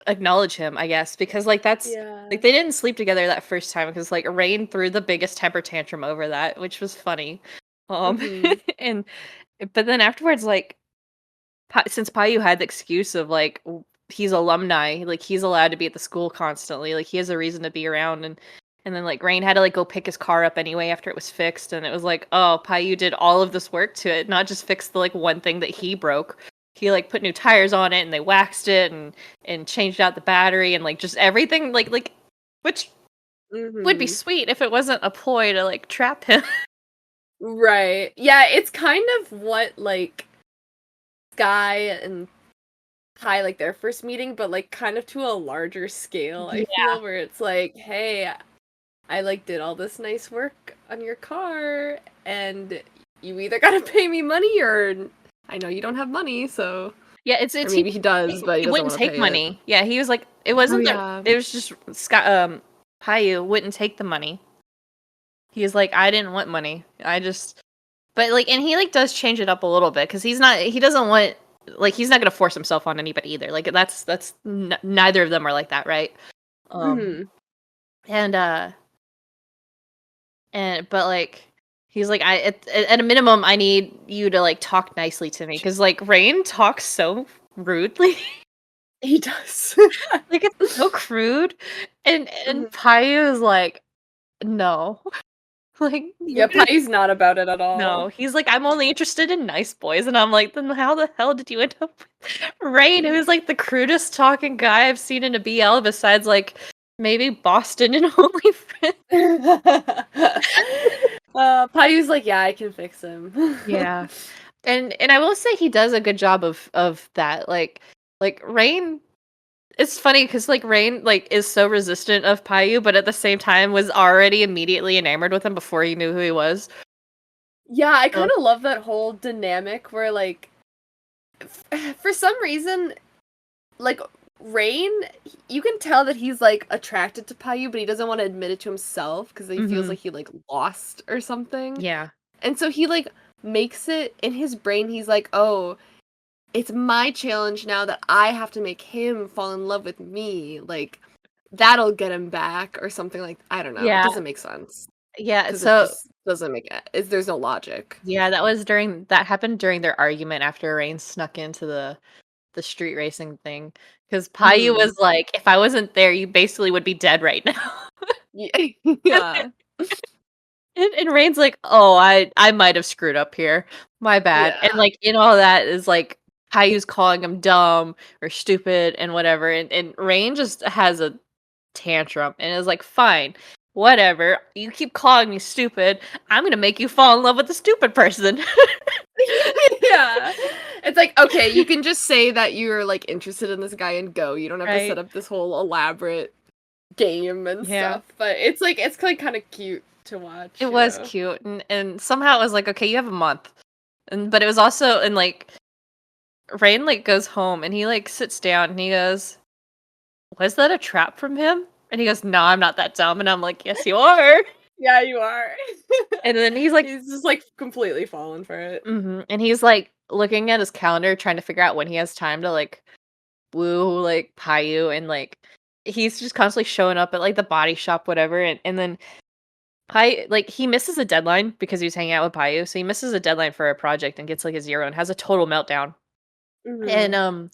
acknowledge him, I guess, because like that's like Yeah. they didn't sleep together that first time because like Rain threw the biggest temper tantrum over that, which was funny. Um Mhm. and but then afterwards like since Payu had the excuse of like he's alumni, like he's allowed to be at the school constantly, like he has a reason to be around, and then like Rain had to like go pick his car up anyway after it was fixed, and it was like, oh, Payu did all of this work to it, not just fix the like one thing that he broke. He like put new tires on it and they waxed it and changed out the battery and like just everything like which would be Mhm. sweet if it wasn't a ploy to like trap him. Right. Yeah, it's kind of what like Sky and Kai like their first meeting, but like kind of to a larger scale, I Yeah. feel, where it's like, hey, I like did all this nice work on your car and you either gotta pay me money or I know you don't have money, so Yeah, or it's maybe he does, but he he doesn't wouldn't want to take pay it. money. Yeah, he was like it Oh wasn't that yeah. it was just Scott Payu wouldn't take the money. He was like, I didn't want money. I just but like and he like does change it up a little bit because he doesn't want like he's not gonna force himself on anybody either. Like neither of them are like that, right? Um Mhm. and but like he's like at a minimum I need you to like talk nicely to me because like Rain talks so rudely. He does. Like, it's so crude, and Mhm. Payu is like, "No." Like, "You're Yeah, gonna" Pai's not about it at all. No, he's like, "I'm only interested in nice boys," and I'm like, "Then how the hell did you end up with Rain, who's, like, the crudest talking guy I've seen in a BL besides, like, maybe Boston and Only Friends?" Paiu's like, yeah, I can fix him. Yeah. And I will say he does a good job of that, like, Rain it's funny because like, Rain, like, is so resistant of Payu, but at the same time was already immediately enamored with him before he knew who he was. Yeah, I So kind of love that whole dynamic where like for some reason like Rain, you can tell that he's like attracted to Payu, but he doesn't want to admit it to himself because he feels mhm. like he like lost or something. Yeah. And so he like makes it in his brain. He's like, "Oh, it's my challenge now that I have to make him fall in love with me. Like that'll get him back or something like I don't know. It Yeah. doesn't make sense Yeah, because it so just doesn't make it. There's no logic." yeah, that happened during their argument after Rain snuck into the street racing thing. Because Payu Mhm. was like, "If I wasn't there, you basically would be dead right now." Yeah. Yeah. And Rain's like, "Oh, I might have screwed up here. My bad." And, Yeah. like, in all that is, like, Caillou's calling him dumb or stupid and whatever, and Rain just has a tantrum and is like, "Fine, whatever. You keep calling me stupid. I'm gonna make you fall in love with the stupid person." Yeah. It's like, okay, you can just say that you're like interested in this guy and go. You don't have to set Right? up this whole elaborate game and Yeah. stuff. But it's like it's kind of cute to watch, It you was know. cute, and somehow it was like, "Okay, you have a month." But it was also and, like, Rain, like, goes home and he, like, sits down and he goes, "Was that a trap from him?" And he goes, "No, I'm not that dumb." And I'm like, "Yes, you are." Yeah, you are. And then he's like He's just like completely fallen for it. mhm, and he's, like, looking at his calendar trying to figure out when he has time to, like, woo, like, Payu and, like, he's just constantly showing up at, like, the body shop, whatever, and then like, he misses a deadline because he was hanging out with Payu, so he misses a deadline for a project and gets, like, a 0 and has a total meltdown. And, Mhm.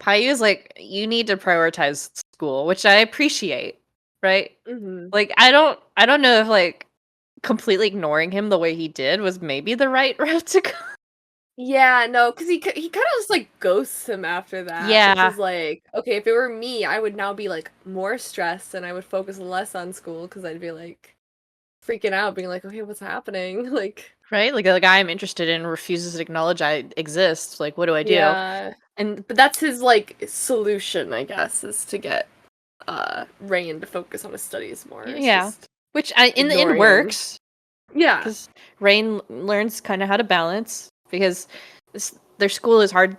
Payu is like, "You need to prioritize school," which I appreciate, right? Mhm. Like, I don't know if, like, completely ignoring him the way he did was maybe the right route to go. Yeah, no, because he kind of just like ghosts him after that, which Yeah, is like, okay, if it were me, I would now be like more stressed and I would focus less on school because I'd be like freaking out, being like, okay, what's happening? Like, right? Like, the guy I'm interested in refuses to acknowledge I exist, like, what do I do? yeah. And But that's his like solution, I guess, is to get Rain to focus on his studies more. It's yeah, just which I in the end ignoring him. works. Yeah. because Rain learns kind of how to balance because their school is hard.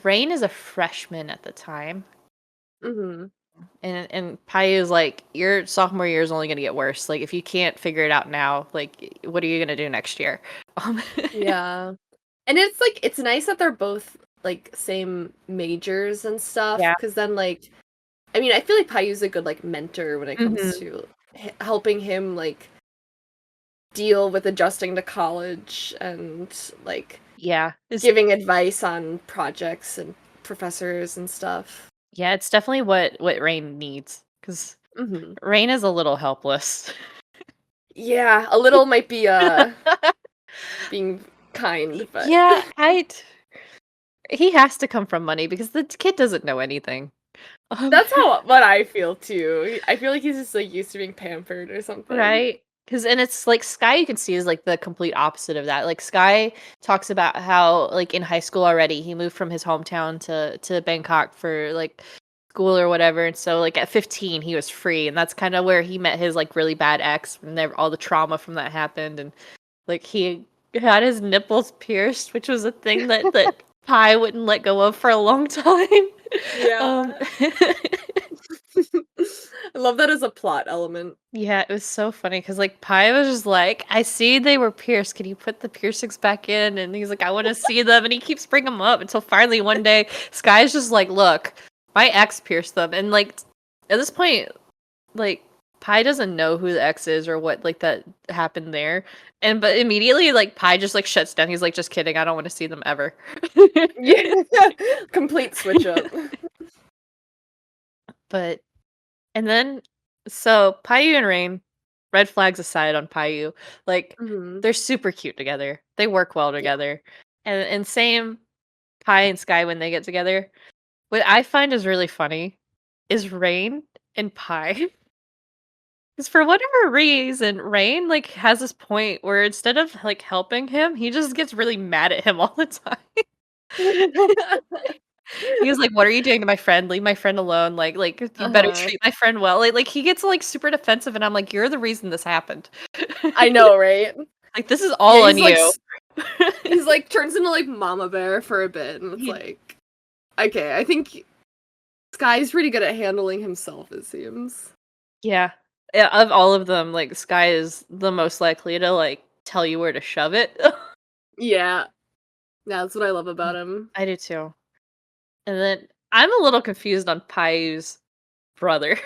Rain is a freshman at the time, Mhm. and Pai is like, your sophomore year is only gonna get worse. Like if you can't figure it out now, like what are you gonna do next year? Um, Yeah. And it's like it's nice that they're both like same majors and stuff yeah. because then like I mean I feel like Payu's a good like mentor when it comes Hmm. to helping him like deal with adjusting to college and like Yeah. giving advice on projects and professors and stuff. Yeah, it's definitely what Rain needs because Mhm. Rain is a little helpless. Yeah, a little might be being kind, but Yeah, he has to come from money because the kid doesn't know anything. Um, that's how what I feel too. I feel like he's just like used to being pampered or something. right? Because and it's like Sky you can see is like the complete opposite of that. Like Sky talks about how like in high school already he moved from his hometown to Bangkok for like school or whatever, and so like at 15 he was free, and that's kind of where he met his like really bad ex, and all the trauma from that happened, and like he had his nipples pierced, which was a thing that Pi wouldn't let go of for a long time. Yeah. um I love that as a plot element. yeah, it was so funny because like Pi was just like, I see they were pierced. Can you put the piercings back in? And he's like, I want to see them, and he keeps bringing them up until finally one day Sky's just like, look, my ex pierced them, and like at this point, like Pi doesn't know who the ex is or what like that happened there. And but immediately like Pi just like shuts down. He's like, just kidding, I don't want to see them ever. Yeah. Complete switch up. But and then so Payu and Rain, red flags aside on Payu, like Mhm. they're super cute together. They work well Yeah. together. And same Pi and Sky when they get together. What I find is really funny is Rain and Pi. 'Cause for whatever reason, Rain, like, has this point where instead of, like, helping him, he just gets really mad at him all the time. He was like, "What are you doing to my friend? Leave my friend alone. Like, you better Uh-huh. treat my friend well." Like, he gets, like, super defensive, and I'm like, "You're the reason this happened." I know, right? Like, this is Yeah, all on you. he's like turns into like mama bear for a bit and it's He like okay, I think Sky's pretty good at handling himself it seems. Yeah. Yeah, of all of them, like, Sky is the most likely to, like, tell you where to shove it. Yeah. That's what I love about him. I do too. And then I'm a little confused on Paiu's brother.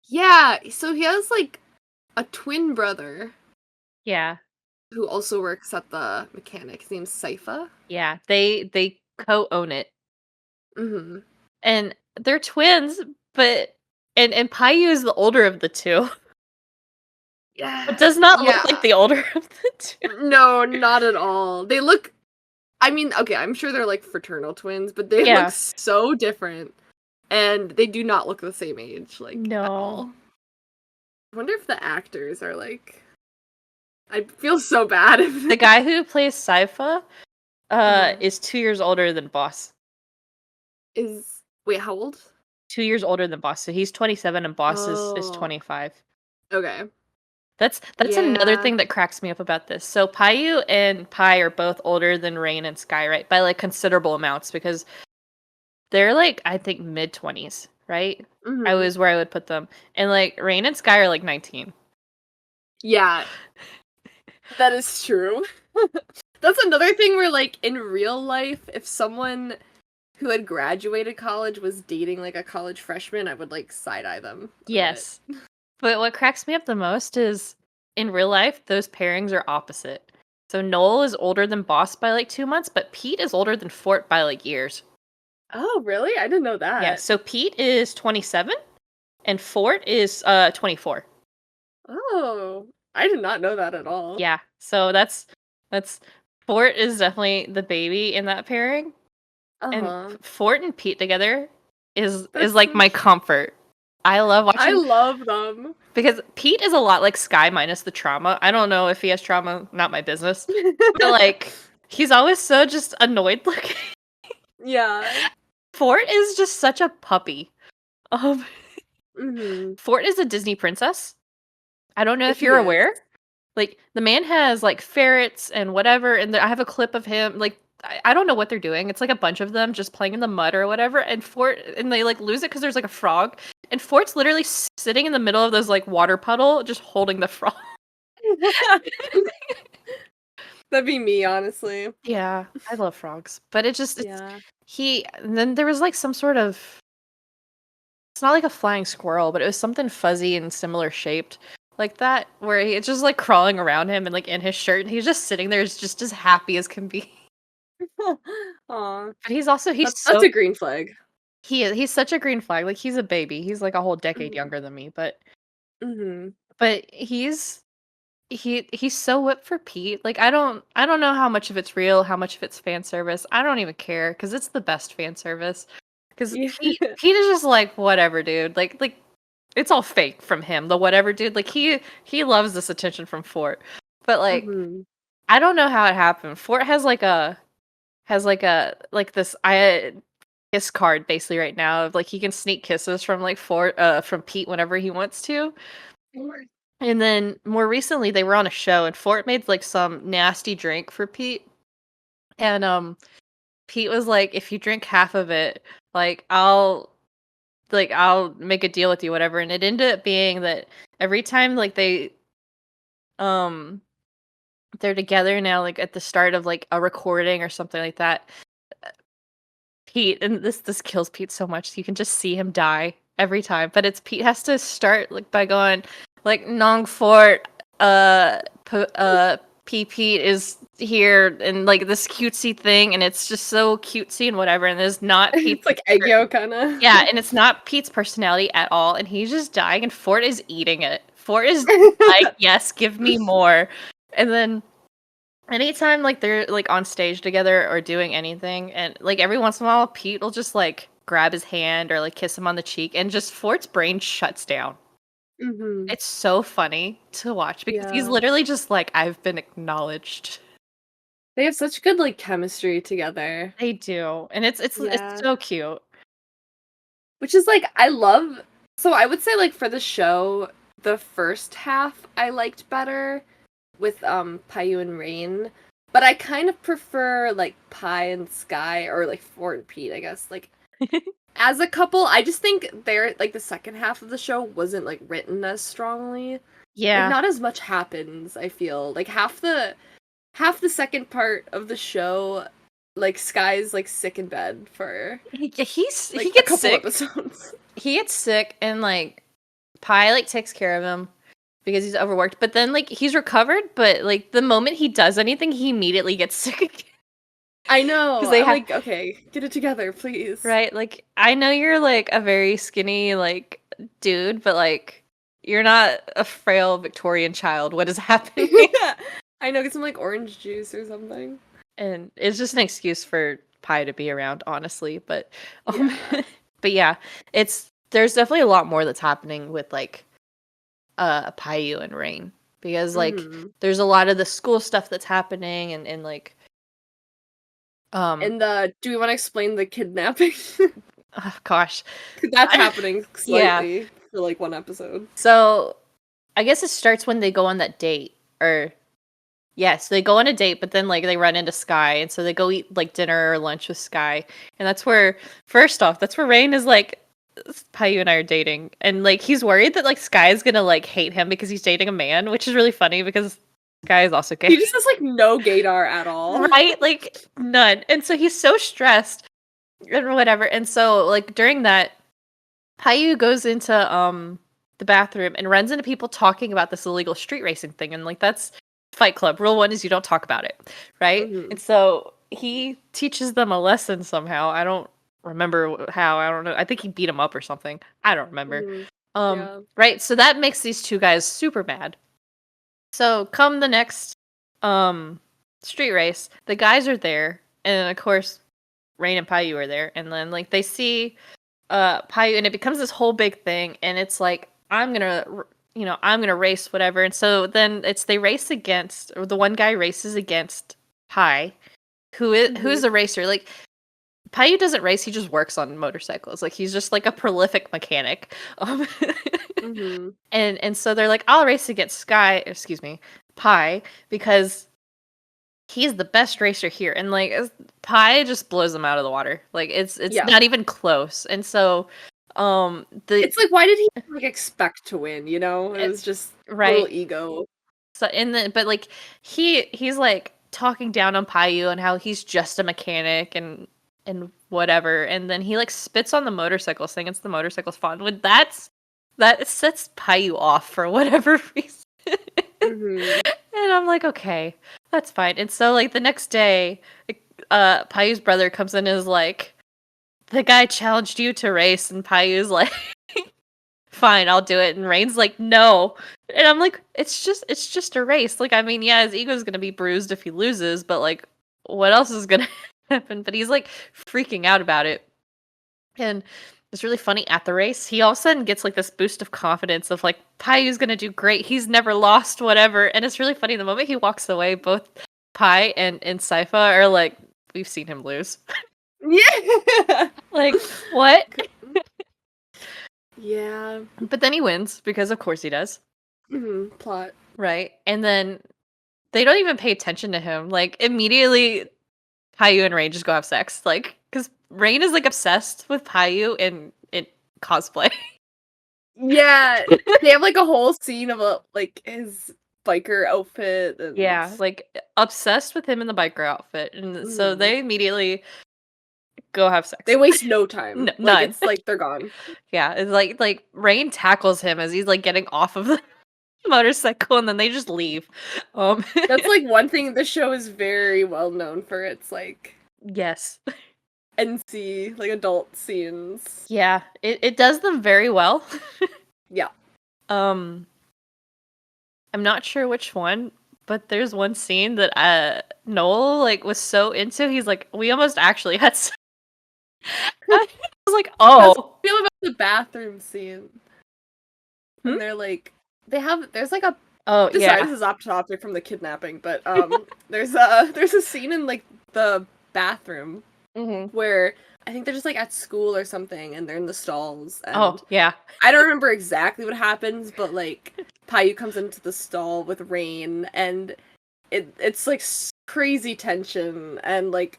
Yeah, so he has like a twin brother Yeah. who also works at the mechanic. His name's Saifa. Yeah, they co-own it, Mhm. and they're twins, but and Payu is the older of the 2, but Yeah. does not look Yeah. like the older of the 2. No, not at all. They look I mean, okay, I'm sure they're like fraternal twins, but they look Yeah. so different and they do not look the same age like at No. all. I wonder if the actors are like I feel so bad The if guy who plays Saifa, uh is 2 years older than Boss. is wait, how old? 2 years older than Boss, so he's 27 and Boss is Oh, 25. okay. That's another Yeah. thing that cracks me up about this. So Payu and Pai are both older than Rain and Sky, right? By, like, considerable amounts because they're, like, I think mid-20s, right? I Mhm. was where I would put them. And, like, Rain and Sky are, like, 19. Yeah, that is true. That's another thing where like in real life, if someone who had graduated college was dating like a college freshman, I would like side eye them a bit. Yes. But what cracks me up the most is in real life, those pairings are opposite. So Noel is older than Boss by, like, 2 months, but Pete is older than Fort by, like, years. Oh, really? I didn't know Yeah, that. so Pete is 27 and Fort is, 24. Oh, I did not know that at all. Yeah, so that's Fort is definitely the baby in that pairing, and Uh-huh. Fort and Pete together is That's like so my cute. comfort. I love I watching love them. because Pete is a lot like Sky minus the trauma. I don't know if he has trauma, not my business. But like he's always so just annoyed looking. Yeah. Fort is just such a puppy. Um Mhm. Fort is a Disney princess. I don't know if He you're is. aware. Like, the man has, like, ferrets and whatever, and I have a clip of him, like, I don't know what they're doing. It's like a bunch of them just playing in the mud or whatever, and they, like, lose it because there's, like, a frog, and Fort's literally sitting in the middle of this, like, water puddle just holding the frog. That'd be me, honestly. Yeah, I love frogs, but it's Yeah. he and then there was, like, some sort of it's not like a flying squirrel, but it was something fuzzy and similar shaped like that, where it's just, like, crawling around him and, like, in his shirt, and he's just sitting there just as happy as can be. Aw. But he's That's so a green flag. he's such a green flag, like, he's a baby, he's, like, a whole decade Mhm. younger than me, Mhm. but he's so whipped for Pete, like, I don't know how much of it's real, how much of it's fan service, I don't even care because it's the best fan service. Because Yeah. Pete is just like, "Whatever, dude," like, it's all fake from him, the whatever dude, like, he loves this attention from Fort, but, like, Mhm. I don't know how it happened. Fort has this kiss card basically right now of, like, he can sneak kisses from, like, from Pete whenever he wants to. And then more recently, they were on a show, and Fort made, like, some nasty drink for Pete, and, Pete was like, "If you drink half of it, like, I'll make a deal with you," whatever, and it ended up being that every time, like, um, they're together now, like, at the start of, like, a recording or something like that, Pete and this kills Pete so much, you can just see him die every time, but it's Pete has to start, like, by going, like, "Nong Fort, P Pete is here," and, like, this cutesy thing, and it's just so cutesy and whatever, and it's not It's Pete's like egg yolk kinda. yeah, and it's not Pete's personality at all, and he's just dying, and Fort is eating it. Fort is like, "Yes, give me more." And then anytime, like, they're, like, on stage together or doing anything, and, like, every once in a while, Pete will just, like, grab his hand or, like, kiss him on the cheek, and just Fort's brain shuts down. Mhm. It's so funny to watch because he's Yeah. literally just like, "I've been acknowledged." They have such good, like, chemistry together. They do, and it's Yeah. so cute. Which is, like, I love so I would say, like, for the show, the first half I liked better with, Payu and Rain, but I kind of prefer, like, Pi and Sky or, like, Fort and Pete, I guess, like, as a couple, I just think they're like, the second half of the show wasn't, like, written as strongly. Like, Yeah. not as much happens, I feel. Like, half the second part of the show, like, Sky's, like, sick in bed for, He like, a gets couple sick. episodes. He gets sick and, like, Pi, like, takes care of him because he's overworked, but then, like, he's recovered, but, like, the moment he does anything, he immediately gets sick I know. because they I'm have like, "Okay, get it together, please." right? Like, I know you're, like, a very skinny, like, dude, but, like, you're not a frail Victorian child. What is happening? Yeah. I know, get some, like, orange juice or something. And it's just an excuse for Pi to be around, honestly, Yeah. but yeah, there's definitely a lot more that's happening with, like, Payu and Rain because, like, Mhm. there's a lot of the school stuff that's happening and, like, um, And, do we wanna explain the kidnapping? oh gosh. 'Cause that's happening Yeah. slightly for, like, one episode. So, I guess it starts when they go on that date or yes, they go on a date, but then, like, they run into Sky, and so they go eat, like, dinner or lunch with Sky, and that's where first off, that's where Rain is like, "Payu and I are dating," and, like, he's worried that, like, Sky is gonna, like, hate him because he's dating a man, which is really funny because Sky is also gay. He just has, like, no gaydar at all. Right? Like, none, and so he's so stressed and whatever, and so, like, during that, Payu goes into, the bathroom and runs into people talking about this illegal street racing thing, and, like, that's Fight Club. Rule 1 is you don't talk about it, right? And Mhm. so he teaches them a lesson somehow. I don't remember how. I don't know. I think he beat him up or something. I don't remember. Mhm. Yeah. Right? So that makes these two guys super mad. So come the next um street race, the guys are there, and of course Rain and Payu are there, and then, like, they see Payu, and it becomes this whole big thing, and it's like, I'm gonna race whatever, and so then they race against, or the one guy races against Pi, who's Mhm. a racer. Like, Payu doesn't race, he just works on motorcycles. Like, he's just, like, a prolific mechanic. Um, Mhm. and so they're like, "I'll race against Sky," excuse me, Pi because he's the best racer here, and like Pi just blows him out of the water. Like it's Yeah. not even close. And so the It's like, why did he, like, expect to win, you know? It it, was just right. total ego. So and then but like he's like talking down on Payu and how he's just a mechanic and whatever, and then he like spits on the motorcycle saying it's the motorcycle's fault. When that sets Payu off for whatever reason. Mhm. And I'm like, okay, that's fine. And so like the next day, like, Payu's brother comes in and is like, the guy challenged you to race, and Payu's like, fine, I'll do it. And Rain's like, no. And I'm like, it's just a race. Like, I mean, yeah, his ego's gonna be bruised if he loses, but like, what else is gonna happen? But he's like freaking out about it. And it's really funny at the race. He all of a sudden gets like this boost of confidence of like, Paiu's gonna do great. He's never lost, whatever. And it's really funny. The moment he walks away, both Pai and Sypha are like, we've seen him lose. Yeah. Like, what? Yeah. But then he wins because of course he does. Mhm. Plot. Right. And then they don't even pay attention to him. Like immediately Paiu and Rain just go have sex. Like, because Rain is like obsessed with Paiu in cosplay. Yeah. They have, like, a whole scene of, like, his biker outfit and Yeah, like obsessed with him in the biker outfit, and so mhm. they immediately go have sex. They waste no time. Like, None. it's like they're gone. Yeah, it's like Rain tackles him as he's like getting off of the motorcycle, and then they just leave. Um, That's, like, one thing the show is very well known for. It's, like, yes, NC, like, adult scenes. yeah, it does them very well. Yeah. Um, I'm not sure which one, but there's one scene that Noel like was so into. He's like, we almost actually had. I was like, How does oh. it feel about the bathroom scene? Hmm? When they're, like there's, like, a Oh sorry, yeah. this is off topic from the kidnapping, but, there's a scene in, like, the bathroom Hmm. where I think they're just, like, at school or something, and they're in the stalls, Oh and yeah. I don't remember exactly what happens, but, like, Payu comes into the stall with Rain, and it's, like, crazy tension, and, like,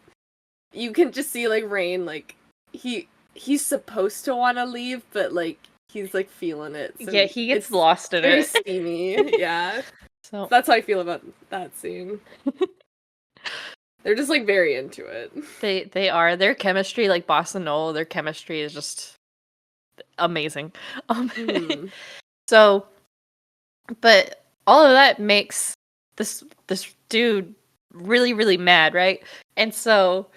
you can just see, like, Rain, like, he's supposed to wanna leave, but, like, he's, like, feeling it, Yeah, so he gets it's lost in very it. steamy, yeah. So That's how I feel about that scene. They're just, like, very into it. they are their chemistry, like Boss and Noel, their chemistry is just amazing. Um Mhm. so but all of that makes this dude really, really mad, right? And so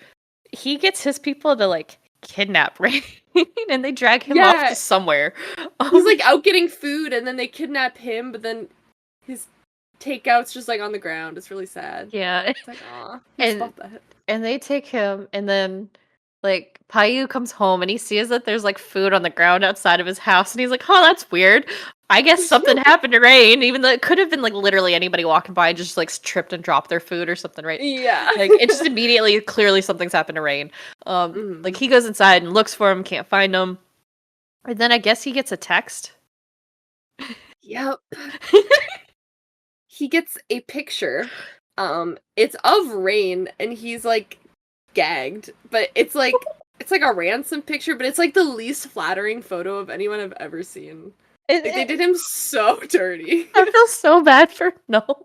he gets his people to like kidnap Rain and they drag him off to Yeah, somewhere. he's, Um like, out getting food, and then they kidnap him, but then his takeout's just, like, on the ground, it's really sad. yeah. It's like, "Aw, you And spot that." and they take him, and then like Payu comes home and he sees that there's like food on the ground outside of his house, and he's like, "Oh, that's weird. I guess something happened to Rain." Even though it could have been like literally anybody walking by and just like tripped and dropped their food or something, right? Yeah. Like it just immediately clearly something's happened to Rain. Like Mhm. he goes inside and looks for him, can't find him, and then I guess he gets a text. Yep. He gets a picture, it's of Rain, and he's, like, gagged, but it's like a ransom picture, but it's, like, the least flattering photo of anyone I've ever seen. Like, they did him so dirty. I feel so bad for Noel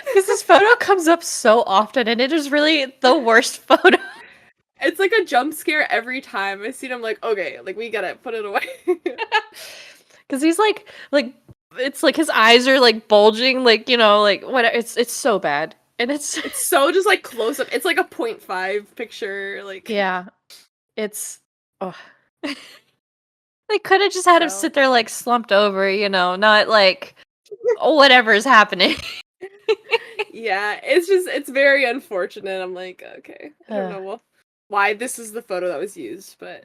because this photo comes up so often, and it is really the worst photo. It's like a jump scare every time I see it, I'm like, "Okay, like, we gotta put it away." Because he's like it's like his eyes are like bulging, like like what? It's so bad, and it's It's so just, like, close up, it's like a .5 picture, like yeah, it's oh. They could have just had him so sit there like slumped over, not like whatever's happening. yeah, it's very unfortunate. I'm like, okay, I don't Uh, know why this is the photo that was used, but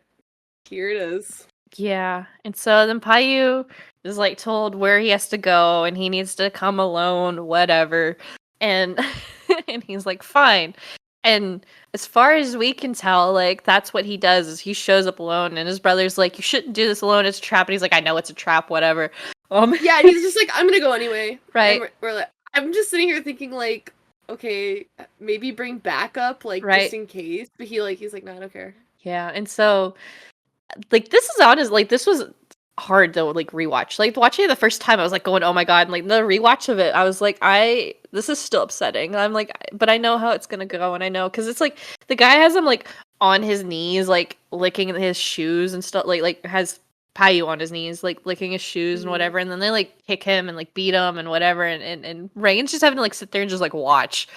here it is. yeah, and so then Payu is like told where he has to go, and he needs to come alone, whatever, and and he's like fine. And as far as we can tell, like that's what he does is he shows up alone, and his brother's like, "You shouldn't do this alone. It's a trap." And he's like, "I know it's a trap. Whatever." Um, Yeah, and he's just like, I'm gonna go anyway, and right. we're like, I'm just sitting here thinking like, okay, maybe bring backup, like just right? in case. But he's like, no, I don't care. Yeah, and so like this is honest, like this was hard to like rewatch. Like watching it the first time, I was like going, "Oh my god!" And like the rewatch of it, I was like, "I this is still upsetting." I'm like, but I know how it's gonna go, and I know because it's like the guy has him like on his knees, like licking his shoes and stuff, like has Payu on his knees, like licking his shoes and Mhm. whatever, and then they like kick him and like beat him and whatever, and Rain's just having to like sit there and just like watch.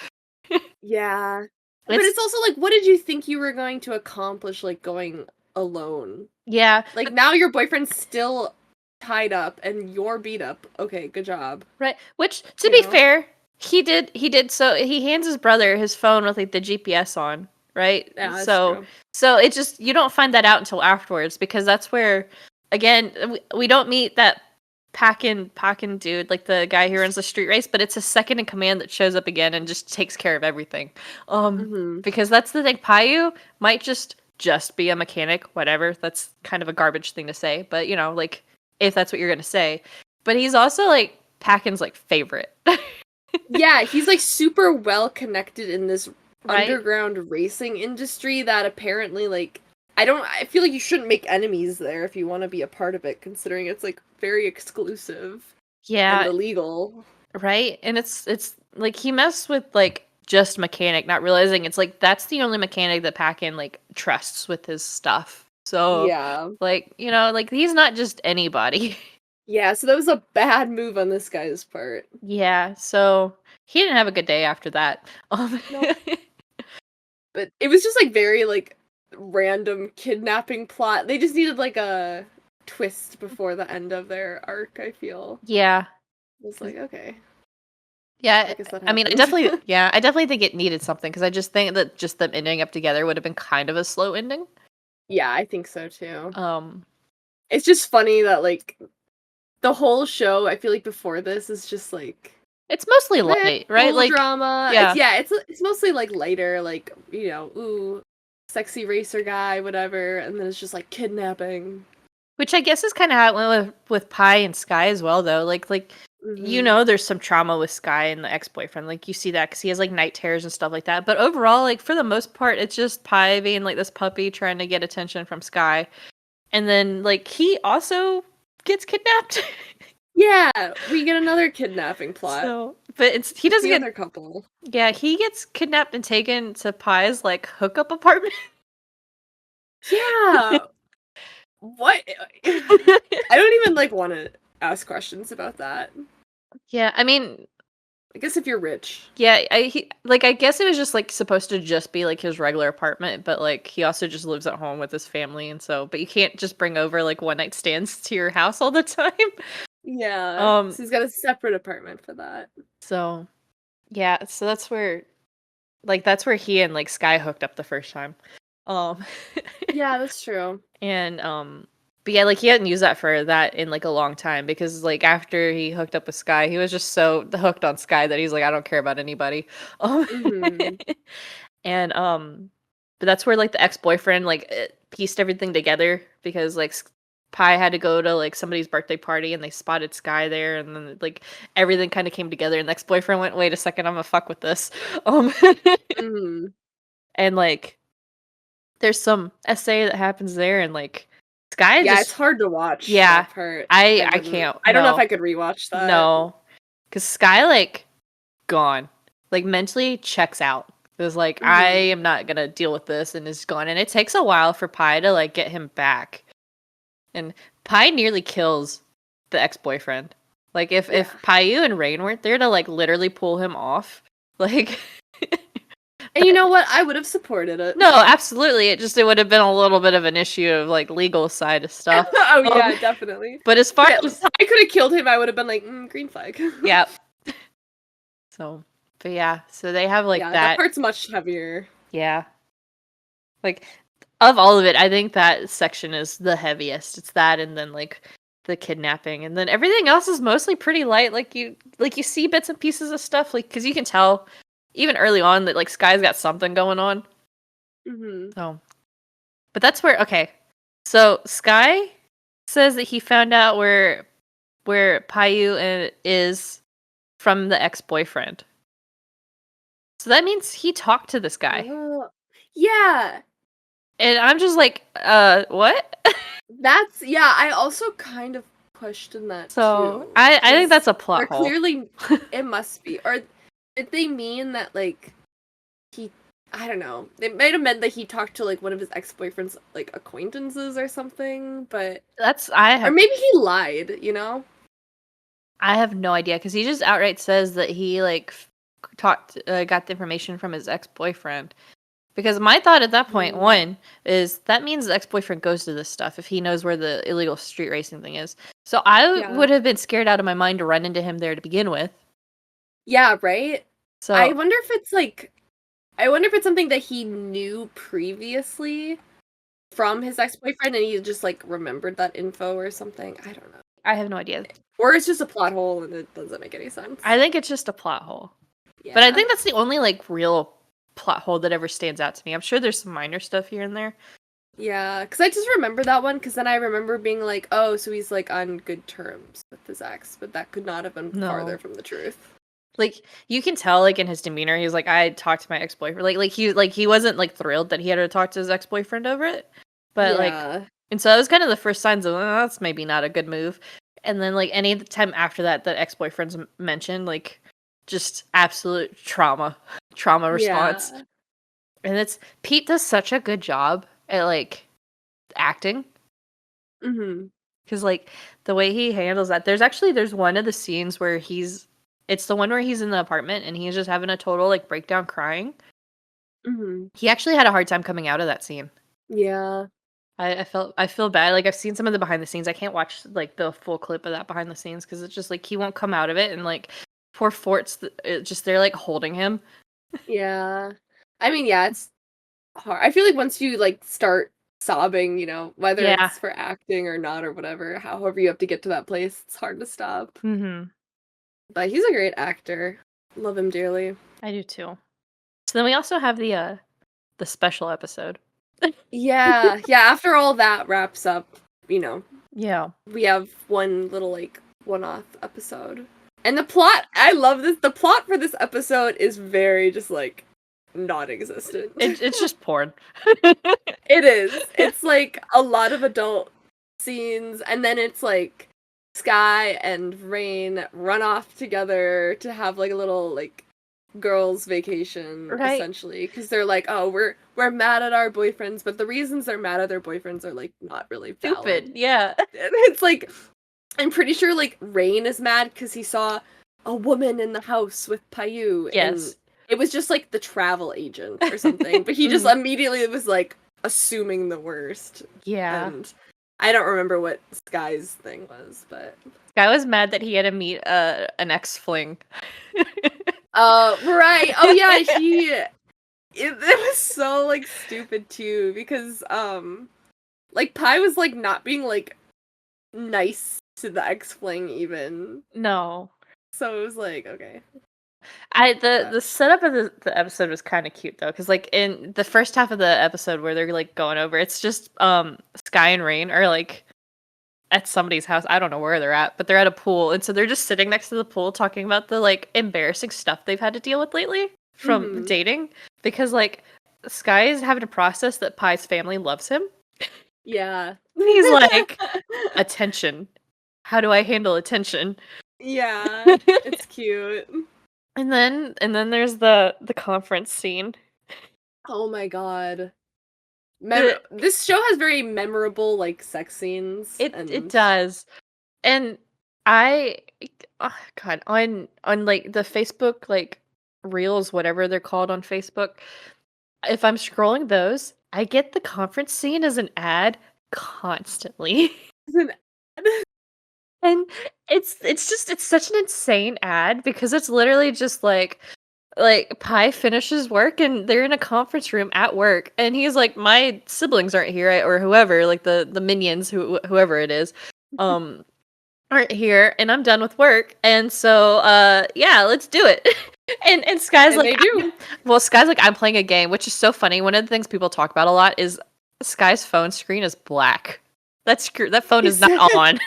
Yeah. But It's it's also like, what did you think you were going to accomplish, like going alone? yeah, Like now your boyfriend's still tied up and you're beat up. Okay, good job. right. Which, to You be know? fair, he did so he hands his brother his phone with like the GPS on, right? Yeah, that's So true. so it just you don't find that out until afterwards because that's where again we don't meet that Packin dude, like the guy who runs the street race, but it's a second in command that shows up again and just takes care of everything. Mhm. Because that's the thing. Payu might just be a mechanic, whatever. That's kind of a garbage thing to say, but you know, like if that's what you're gonna say. But he's also like Packin's like favorite, Yeah, he's like super well connected in this right? underground racing industry that apparently like I feel like you shouldn't make enemies there if you want to be a part of it considering it's like very exclusive and Yeah, illegal. right. And it's like he messed with like just mechanic, not realizing it's like that's the only mechanic that Packin like trusts with his stuff. So Yeah. like you know like he's not just anybody. Yeah, so that was a bad move on this guy's part. Yeah, so he didn't have a good day after that. Nope. But it was just like very like random kidnapping plot. They just needed like a twist before the end of their arc, I feel. yeah, It was 'cause like, okay, I yeah, guess that I mean, happened. I definitely think it needed something because I just think that just them ending up together would have been kind of a slow ending. Yeah, I think so too. Um, It's just funny that like the whole show, I feel like before this is just like it's mostly meh, light, right? school Like, drama. yeah, It's mostly like lighter, like ooh, sexy racer guy, whatever, and then it's just like kidnapping. which I guess is kind of how it went with Pi and Sky as well, though. Like you Hmm. know, there's some trauma with Sky and the ex-boyfriend. Like you see that because he has like night terrors and stuff like that. But overall, like for the most part, it's just Pi being like this puppy trying to get attention from Sky. And then like he also gets kidnapped. Yeah, we get another kidnapping plot So, but it's he with doesn't the get other couple. yeah, he gets kidnapped and taken to Pi's like hookup apartment. Yeah, what? I don't even like want to ask questions about that. Yeah, I mean, I guess if you're rich. yeah, I guess it was just like supposed to just be like his regular apartment, but like he also just lives at home with his family and so but you can't just bring over like one night stands to your house all the time. Yeah, Um so he's got a separate apartment for that. so yeah, so that's where he and like Sky hooked up the first time. Um Yeah, that's true. And but yeah, like he hadn't used that for that in like a long time because like after he hooked up with Sky, he was just so hooked on Sky that he's like, I don't care about anybody. Um Hmm. and but that's where like the ex-boyfriend like pieced everything together because like Pi had to go to like somebody's birthday party and they spotted Sky there and then like everything kind of came together and the ex-boyfriend went, wait a second, I'm gonna fuck with this. Um Hmm. and like there's some essay that happens there and like Sky Yeah, it's just hard to watch yeah, that part. I Wouldn't. can't. I don't know if No, I could rewatch that. no, because Sky like gone, like mentally checks out. It was like I Hmm. am not gonna deal with this, and is gone. And it takes a while for Pi to like get him back, and Pi nearly kills the ex boyfriend. Like Yeah. if Payu and Rain weren't there to like literally pull him off, like And you know what? I would have supported it. no, absolutely. It would have been a little bit of an issue of like legal side of stuff. Oh Um, yeah, definitely. but as far But if as I could have killed him, I would have been like, green flag. yeah, so, but yeah, so they have like Yeah, that that. part's much heavier. Yeah. Like of all of it, I think that section is the heaviest. It's that and then like the kidnapping and then everything else is mostly pretty light. Like you see bits and pieces of stuff like cuz you can tell even early on that like Sky's got something going on. Hmm. So, but that's where okay. So, Sky says that he found out where Payu is from the ex-boyfriend. So that means he talked to this guy. Oh. Yeah. And I'm just like, what? Yeah, I also kind of questioned that So too. I think that's Because a plot they're hole. clearly it must be. Or did they mean that like he I don't know. They might have meant that he talked to like one of his ex-boyfriend's like acquaintances or something, but That's or maybe he lied, you know? I have no idea because he just outright says that he like got the information from his ex-boyfriend. Because my thought at that point, Mm, one, is that means the ex-boyfriend goes to this stuff if he knows where the illegal street racing thing is. So I yeah. would have been scared out of my mind to run into him there to begin with. Yeah, right? I So wonder if it's like I wonder if it's something that he knew previously from his ex-boyfriend and he just like remembered that info or something. I don't know. I have no idea. Or it's just a plot hole and it doesn't make any sense. I think it's just a plot hole. But I Yeah. think that's the only like real plot hole that ever stands out to me. I'm sure there's some minor stuff here and there. Yeah, because I just remember that one because then I remember being like, oh, so he's like on good terms with his ex, but that could not have been No. farther from the truth. Like you can tell like in his demeanor, he's like, I talked to my ex-boyfriend. He wasn't like thrilled that he had to talk to his ex-boyfriend over it. But like Yeah. and so that was kind of the first signs of that's maybe not a good move. And then like any time after that that ex-boyfriend's mentioned, like just absolute trauma response. Yeah. And it's Pete does such a good job at like acting. Mm-hmm. Because like the way he handles that, there's one of the scenes where it's the one where he's in the apartment and he's just having a total like breakdown crying. Mm-hmm. He actually had a hard time coming out of that scene. Yeah. I feel bad. Like I've seen some of the behind the scenes. I can't watch like the full clip of that behind the scenes because it's just like he won't come out of it and like poor Fort's just they're like holding him. Yeah. I mean, yeah, it's hard. I feel like once you like start sobbing, whether Yeah. it's for acting or not or whatever, however you have to get to that place, it's hard to stop. Mm-hmm. But he's a great actor. Love him dearly. I do too. So then we also have the special episode. Yeah, yeah, after all that wraps up, Yeah. we have one little like one-off episode. And the plot, I love this. The plot for this episode is very just like non-existent. It's just porn. It is. It's like a lot of adult scenes, and then it's like Sky and Rain run off together to have like a little like girls' vacation, Right. essentially, because they're like, oh, we're mad at our boyfriends, but the reasons they're mad at their boyfriends are like not really valid. Stupid. Yeah. And it's like I'm pretty sure like Rain is mad because he saw a woman in the house with Payu, and Yes. it was just like the travel agent or something. But he just Mhm. immediately was like assuming the worst. Yeah. And I don't remember what Sky's thing was, but Guy was mad that he had to meet an ex fling. right. Oh yeah, it was so like stupid too because like Pi was like not being like nice to the ex fling even. No. So it was like, okay. The setup of the episode was kind of cute though, because like in the first half of the episode where they're like going over, it's just Sky and Rain are like at somebody's house. I don't know where they're at, but they're at a pool, and so they're just sitting next to the pool talking about the like embarrassing stuff they've had to deal with lately from Mhm. dating, because like Sky is having to process that Pie's family loves him. Yeah. He's like, attention. How do I handle attention? Yeah. It's cute. And then there's the conference scene. Oh my god. The, This show has very memorable like sex scenes it and does. And I oh god, on like the Facebook like reels, whatever they're called on Facebook, if I'm scrolling those, I get the conference scene as an ad constantly. And it's such an insane ad because it's literally just like Pi finishes work and they're in a conference room at work and he's like, my siblings aren't here, or whoever, like the minions, whoever it is, um aren't here, and I'm done with work, and so yeah, let's do it. And Sky's and like, they do. Sky's like, I'm playing a game, which is so funny. One of the things people talk about a lot is Sky's phone screen is black. That phone is not on.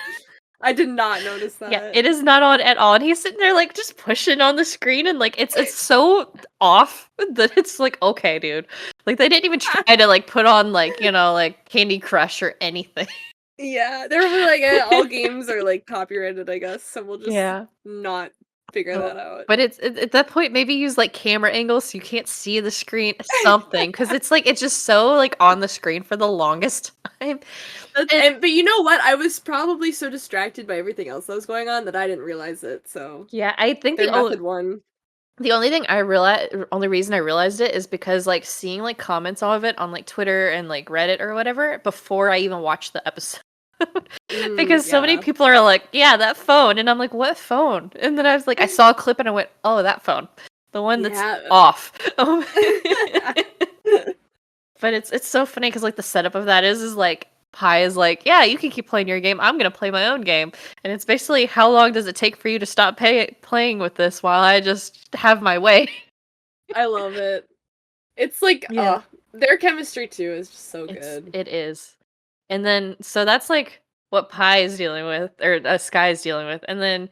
I did not notice Yeah, that. it is not on at all, and he's sitting there, like, just pushing on the screen, and, like, it's so off that it's like, "Okay, dude." Like, they didn't even try to, like, put on, like, like, Candy Crush or anything. Yeah, they're probably like, "Eh, all games are, like, copyrighted, I guess, so we'll just Yeah. not figure Oh, that out." but it's at that point, maybe use, like, camera angles so you can't see the screen, something, because it's, like, it's just so, like, on the screen for the longest time, and But you know what? I was probably so distracted by everything else that was going on that I didn't realize it, so yeah, I think their method won. the only thing I realized, only reason I realized it is because, like, seeing, like, comments of it on, like, Twitter and, like, Reddit or whatever before I even watched the episode. Mm, Because so many yeah. people are like, "Yeah, that phone," and I'm like, "What phone?" And then I was like, I saw a clip and I went, "Oh, that phone. The one that's Yeah. off." But it's so funny because like, the setup of that is like, Pi is like, "Yeah, you can keep playing your game, I'm gonna play my own game." And it's basically, "How long does it take for you to stop playing with this while I just have my way?" I love it. It's like, Yeah. their chemistry too is just so good. It is. And then so that's like what Pi is dealing with, or Sky is dealing with. And then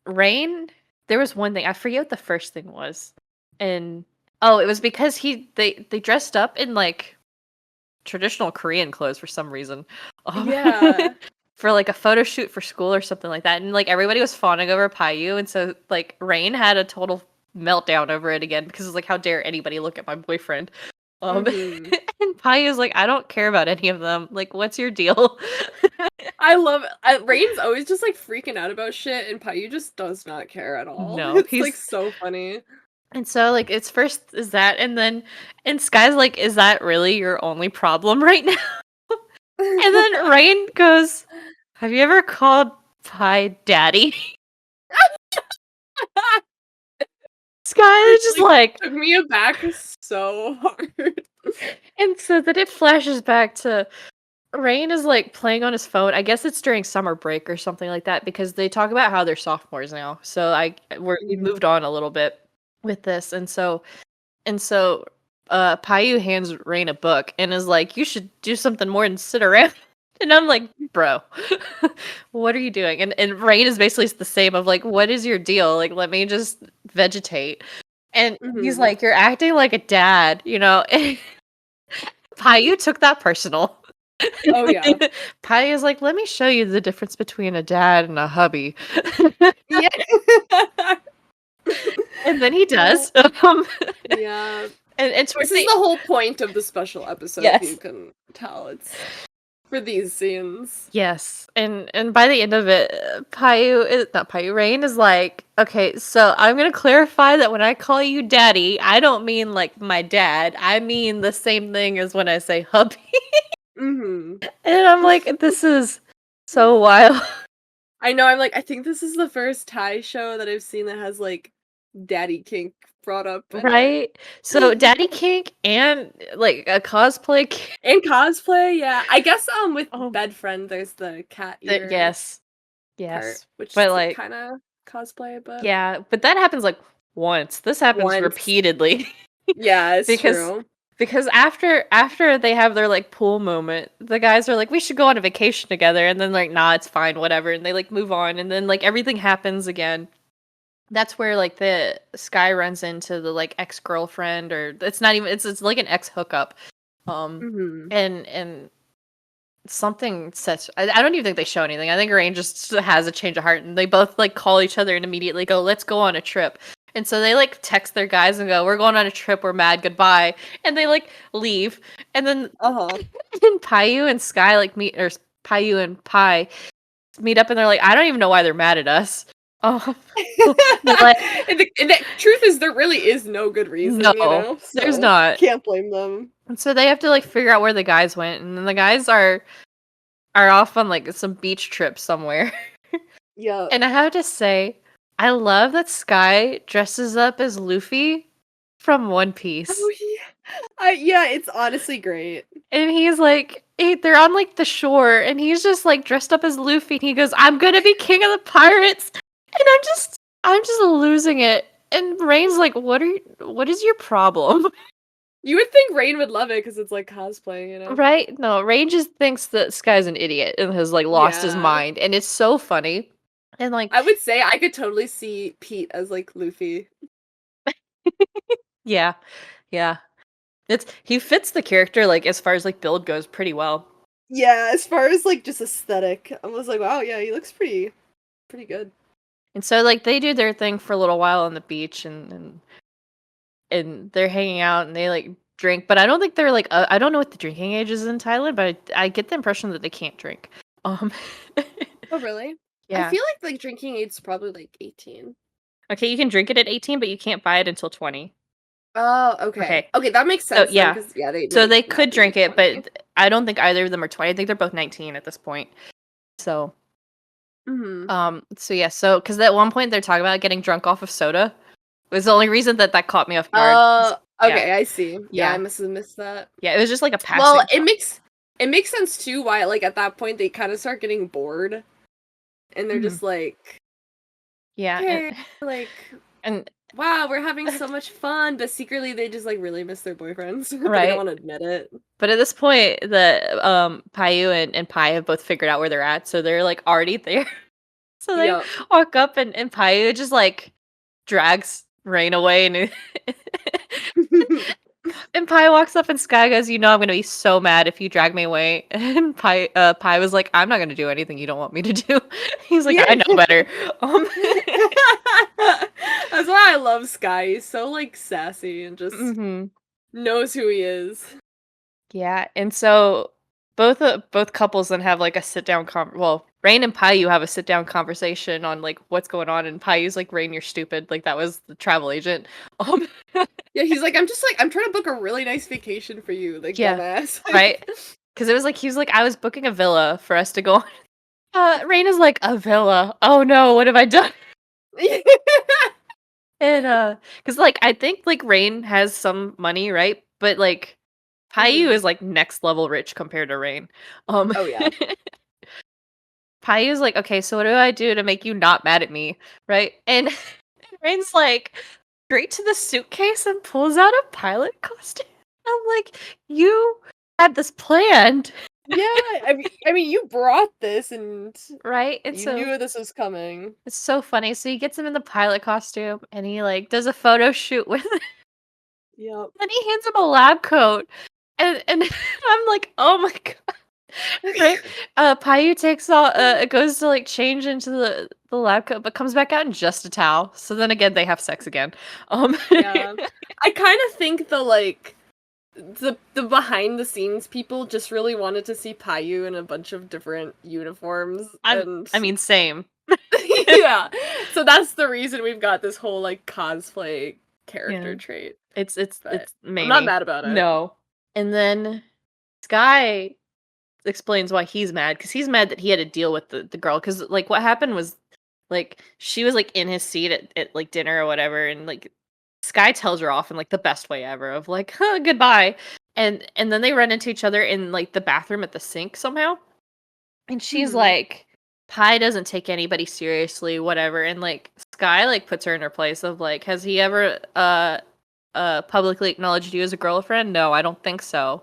Rain, there was one thing, I forget what the first thing was. And oh, it was because they dressed up in like traditional Korean clothes for some reason. Um, Yeah. for like a photo shoot for school or something like that. And like everybody was fawning over Payu, and so like Rain had a total meltdown over it again because it's like, how dare anybody look at my boyfriend. Mhm. And Payu's like, I don't care about any of them. Like, what's your deal? I love it. Rain's always just, like, freaking out about shit, and Payu just does not care at all. No, It's, like, he's so funny. and so like it's first is that, and then and Sky's like, is that really your only problem right now? And then Rain goes, have you ever called Pi daddy? Sky Which, is just like, like, took me aback so hard. and so then it flashes back to Rain is like playing on his phone. I guess it's during summer break or something like that because they talk about how they're sophomores now. So we Mhm. moved on a little bit with this, and so Payu hands Rain a book and is like, "You should do something more than sit around." And I'm like, "Bro, what are you doing?" And Rain is basically the same of like, "What is your deal? Like, let me just vegetate." And he's Mhm. like, "You're acting like a dad, you know." Payu took that personal. Oh, yeah. Patty is like, "Let me show you the difference between a dad and a hubby." Yeah. And then he Uh, does. Um, yeah. and This towards is the the whole point of the special episode, if you yes. can tell. It's for these scenes. Yes. And by the end of it, Payu is not Payu, Rain is like, "Okay, so I'm gonna clarify that when I call you daddy, I don't mean like my dad. I mean the same thing as when I say hubby." Mhm. And I'm like, "This is so wild." I know, I'm like, I think this is the first Thai show that I've seen that has, like, daddy kink brought up in it. Right? So daddy kink and like a cosplay kink. And cosplay, yeah. I guess, with Oh, Bed Friend, there's the cat ear yes. part, Yes. which But, is, like, like kinda cosplay, but yeah, but that happens, like, once. This happens once. repeatedly. Yeah, it's Because true. because after they have their, like, pool moment, the guys are like, "We should go on a vacation together," and then, like, "Nah, it's fine, whatever," and they, like, move on, and then, like, everything happens again. That's where, like, the Sky runs into the, like, ex-girlfriend, or it's not even it's like an ex-hookup, um, Mhm. and something sets I don't even think they show anything. I think Rain just has a change of heart, and they both, like, call each other and immediately go, "Let's go on a trip." And so they, like, text their guys and go, "We're going on a trip, we're mad, goodbye." And they, like, leave. And then Uh-huh. and Payu and Sky, like, meet, or Payu and Pi meet up, and they're like, "I don't even know why they're mad at us." Oh, they're like, And the truth is there really is no good reason, "No, there's so not." can't blame them. And so they have to, like, figure out where the guys went, and then the guys are off on, like, some beach trip somewhere. Yeah. And I have to say, I love that Sky dresses up as Luffy from One Oh, Piece. yeah, it's honestly great. And he's like, they're on like the shore, and he's just like dressed up as Luffy, and he goes, "I'm gonna be king of the pirates," and I'm just losing it. And Rain's like, what is your problem?" You would think Rain would love it because it's like cosplay, you know? Right? No, Rain just thinks that Sky's an idiot and has, like, lost his Yeah. mind, and it's so funny. And, like I would say I could totally see Pete as like Luffy. yeah, yeah. He fits the character, like, as far as, like, build goes pretty well. Yeah, as far as like just aesthetic, I was like, wow, yeah, he looks pretty good. And so, like, they do their thing for a little while on the beach, and they're hanging out, and they, like, drink, but I don't think they're, like, I don't know what the drinking age is in Thailand, but I get the impression that they can't drink. Um, Oh, really? I yeah. feel like drinking age's probably like 18. Okay, you can drink it at 18, but you can't buy it until 20. Oh, okay. Okay. Okay, that makes So, sense then, yeah. because yeah, they So might they not could be drink it, 20. but I don't think either of them are 20. I think they're both 19 at this point. So, Mhm. so yeah, so because at one point they're talking about getting drunk off of soda. It was the only reason that got me off guard. Yeah, Okay, I see. Yeah, I yeah, must have missed that. yeah. It was just like a Well, passing it thought. makes sense too why like at that point they kind of start getting bored and they're Mhm. just like, Yeah, "Okay, like and wow, we're having so much fun," but secretly they just like really miss their boyfriends, but they don't right. want to admit it. But at this point, the Payu and Pai have both figured out where they're at, so they're like already there. So they Yep. walk up, and Payu just like drags Rain away, and Pai walks up, and Sky goes, "You know I'm gonna be so mad if you drag me away." And Pai was like, "I'm not gonna do anything you don't want me to do." He's like, Yeah. "I know better." Um, That's why I love Sky. He's so like sassy and just mhm. knows who he is. Yeah, and so both couples then have like a sit down well, Rain and Payu have a sit down conversation on like what's going on, and Payu's like, "Rain, you're stupid." Like that was the travel agent. Um, Yeah, he's like, I'm trying to book a really nice vacation for you, like yeah, dumbass. right. Because it was like he was like, "I was booking a villa for us to go on." Rain is like, "A villa? Oh no, what have I done?" And because like I think like Rain has some money, right? But like Payu Mhm. is like next level rich compared to Rain. Um, Oh yeah. Payu's like, "Okay, so what do I do to make you not mad at me?" Right? And Rain's like, straight to the suitcase and pulls out a pilot costume. I'm like, "You had this planned." Yeah, I mean, you brought this and Right? And you so knew this was coming. it's so funny. So he gets him in the pilot costume and he like does a photo shoot with it. Yep. Then he hands him a lab coat. And I'm like, "Oh my god." Right? Payu takes all goes to like change into the lab coat, but comes back out in just a towel. So then again, they have sex again. Um, Yeah. I kind of think the behind the scenes people just really wanted to see Payu in a bunch of different uniforms and I mean, same. yeah. So that's the reason we've got this whole like cosplay Yeah, character trait. But it's I'm not Mamie. mad about it. No, and then Sky explains why he's mad because he's mad that he had to deal with the girl because like what happened was like she was like in his seat at like dinner or whatever, and like Sky tells her off in like the best way ever of like, huh, goodbye. And then they run into each other in like the bathroom at the sink somehow. And she's Mhm. like, Pi doesn't take anybody seriously, whatever. And like Sky like puts her in her place of like, has he ever publicly acknowledged you as a girlfriend? No, I don't think so.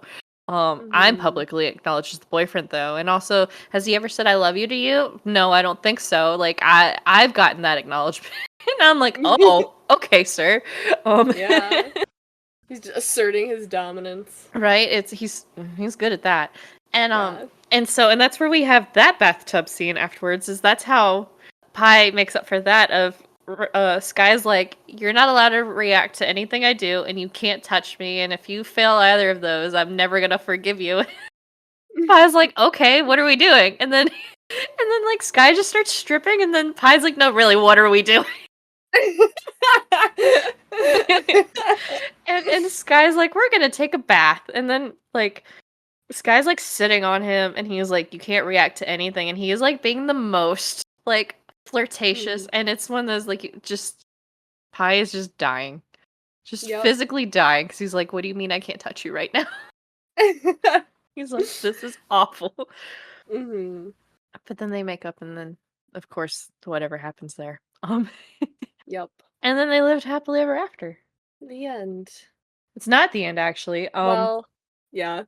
I'm Mhm. publicly acknowledged as the boyfriend though. And also, has he ever said I love you to you? No, I don't think so. Like I've gotten that acknowledgement. And I'm like, oh, okay, sir. Um Yeah. He's just asserting his dominance. Right? He's good at that. And Yeah. and that's where we have that bathtub scene afterwards is that's how Pi makes up for that of Sky's like, "You're not allowed to react to anything I do and you can't touch me and if you fail either of those, I'm never going to forgive you." Pi's like, "Okay, what are we doing?" And then and then like Sky just starts stripping and then Pi's like, "No, really, what are we doing?" And Sky's like, "We're going to take a bath." And then like this guy's like sitting on him and he's like, "You can't react to anything." And he is like being the most like flirtatious. Mhm. And it's one of those like just Pi is just dying. Just Yep. physically dying because he's like, "What do you mean I can't touch you right now?" He's like, "This is awful." Mhm. But then they make up and then of course whatever happens there. Yep. And then they lived happily ever after. The end. It's not the end actually. Well, yeah.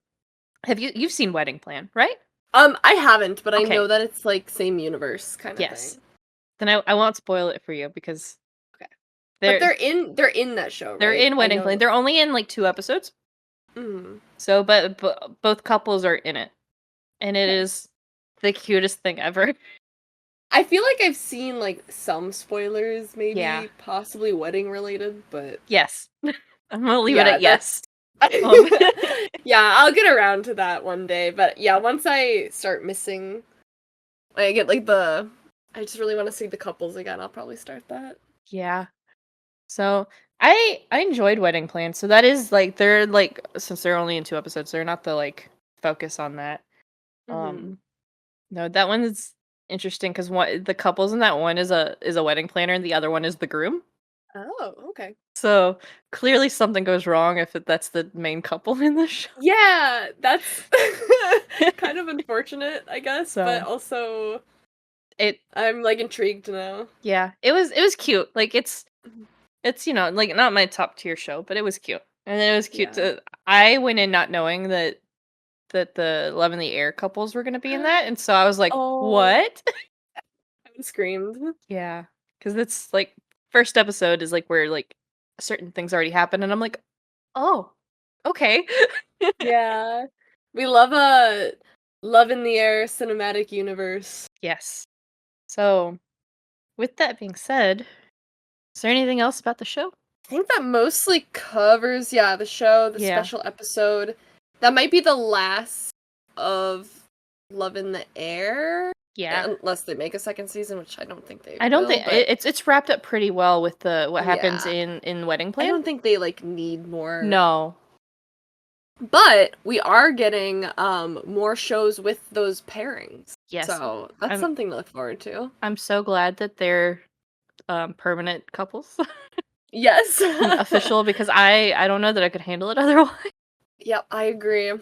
You've seen Wedding Plan, right? I haven't, but I Okay. know that it's like same universe kind of Yes. thing. Then I won't spoil it for you because Okay. But they're they're in that show, they're right? in I Wedding Plan. know. They're only in like 2 episodes. Mm. So, but both couples are in it, and it Okay. is the cutest thing ever. I feel like I've seen like some spoilers, Yeah. maybe possibly wedding related, but Yes. I'm gonna leave it yeah, at that's yes. Um, yeah, I'll get around to that one day. But yeah, once I start missing, I get like I just really want to see the couples again. I'll probably start that. yeah. So I enjoyed Wedding Plan. So that is like they're like since they're only in 2 episodes, they're not the like focus on that. Hmm. Um no, that one is interesting because one the couples in that one is a wedding planner and the other one is the groom. Oh, okay. So clearly something goes wrong if that's the main couple in the show. Yeah, that's kind of unfortunate, I guess, but So also it I'm like intrigued now. yeah, it was cute. Like it's like not my top tier show, but it was cute. And then it was cute Yeah. to I went in not knowing that the Love in the Air couples were gonna be in that, and so I was like, Oh, "What?" I screamed. Yeah, because it's like first episode is like where like certain things already happen, and I'm like, "Oh, okay." Yeah. We love a Love in the Air cinematic universe. Yes. So, with that being said, is there anything else about the show? I think that mostly covers, yeah, the show, the Yeah. special episode. That might be the last of Love in the Air, Yeah. unless they make a second season, which I don't think they I don't will, think but it's wrapped up pretty well with the what happens yeah. in Wedding I Plan. don't think they like need more. No. But we are getting more shows with those pairings. Yes. So, that's I'm something to look forward to. I'm so glad that they're permanent couples Yes. and official because I don't know that I could handle it otherwise. Yep, I agree.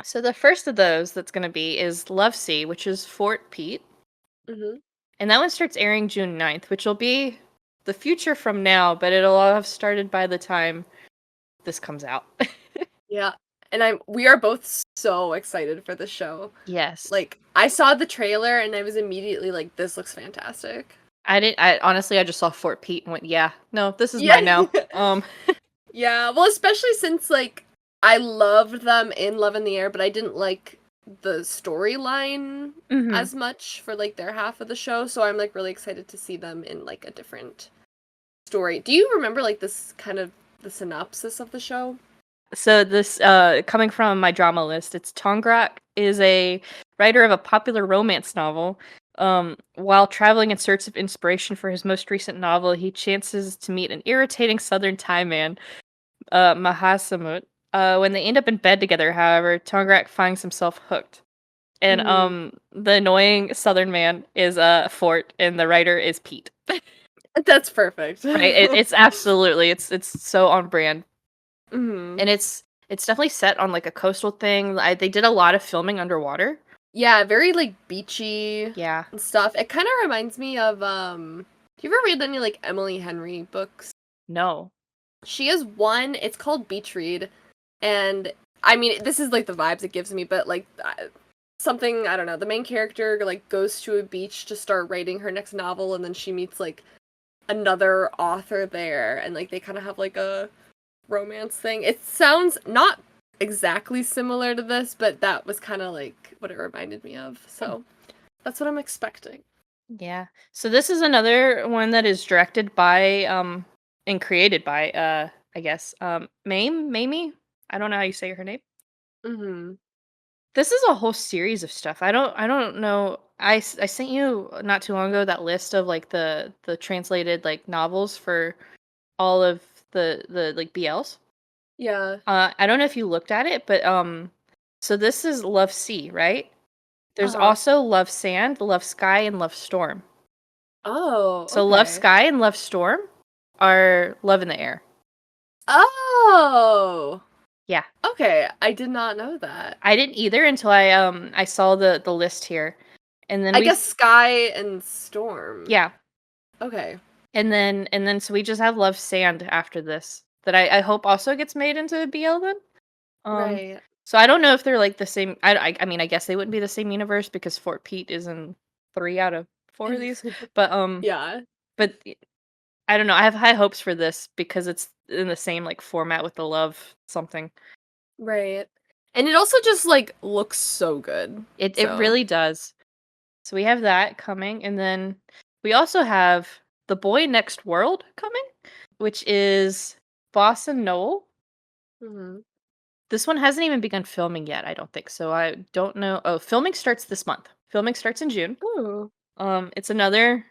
So the first of those that's going to be is Love Sea, which is Fort Pete. Hmm. And that one starts airing June 9th, which will be the future from now, but it'll all have started by the time this comes out. Yeah. And we are both so excited for the show. Yes. Like, I saw the trailer and I was immediately like, this looks fantastic. I honestly I just saw Fort Pete and went, "Yeah, no, this is Yeah. mine now." Yeah, well, especially since like I loved them in Love in the Air, but I didn't like the storyline Mhm. as much for like their half of the show, so I'm like really excited to see them in like a different story. Do you remember like this kind of the synopsis of the show? So this coming from my drama list, it's Tongrak is a writer of a popular romance novel. While traveling in search of inspiration for his most recent novel, he chances to meet an irritating southern Thai man, Mahasamut. When they end up in bed together, however, Tongrak finds himself hooked. And Mm, the annoying southern man is Fort and the writer is Pete. that's perfect. Right? It's absolutely it's so on brand. Hmm. And it's definitely set on like a coastal thing. They did a lot of filming underwater. Yeah, very like beachy Yeah. and stuff. It kind of reminds me of do you ever read any like Emily Henry books? No. She has one, it's called Beach Read, and I mean, this is like the vibes it gives me, but like something, I don't know, the main character like goes to a beach to start writing her next novel, and then she meets like another author there, and like they kind of have like a romance thing. It sounds not exactly similar to this, but that was kind of like what it reminded me of. Hmm. So that's what I'm expecting. Yeah. So this is another one that is directed by and created by I guess Mamie. I don't know how you say her name. Mm-hmm. This is a whole series of stuff. I don't know. I sent you not too long ago that list of like the translated like novels for all of the like BLs. Yeah. I don't know if you looked at it, but so this is Love Sea, right? There's Uh-huh. also Love Sand, Love Sky, and Love Storm. Oh, So Love okay. Sky and Love Storm are Love in the Air. Oh, Yeah. okay. I did not know that. I didn't either until I saw the list here. And then I guess Sky and Storm. yeah. Okay. And then so we just have Love Sand after this that I hope also gets made into BL then. Um, Right. so I don't know if they're like the same. I mean, I guess they wouldn't be the same universe because Fort Pete is in 3 out of 4 of these. But Yeah. but I don't know. I have high hopes for this because it's in the same like format with the love something. Right. And it also just like looks so good. It So. really does. So we have that coming, and then we also have The Boy Next World coming, which is Boss and Noel. Mhm. This one hasn't even begun filming yet, I don't think. So I don't know. Oh, filming starts this month. Filming starts in June. Ooh. It's another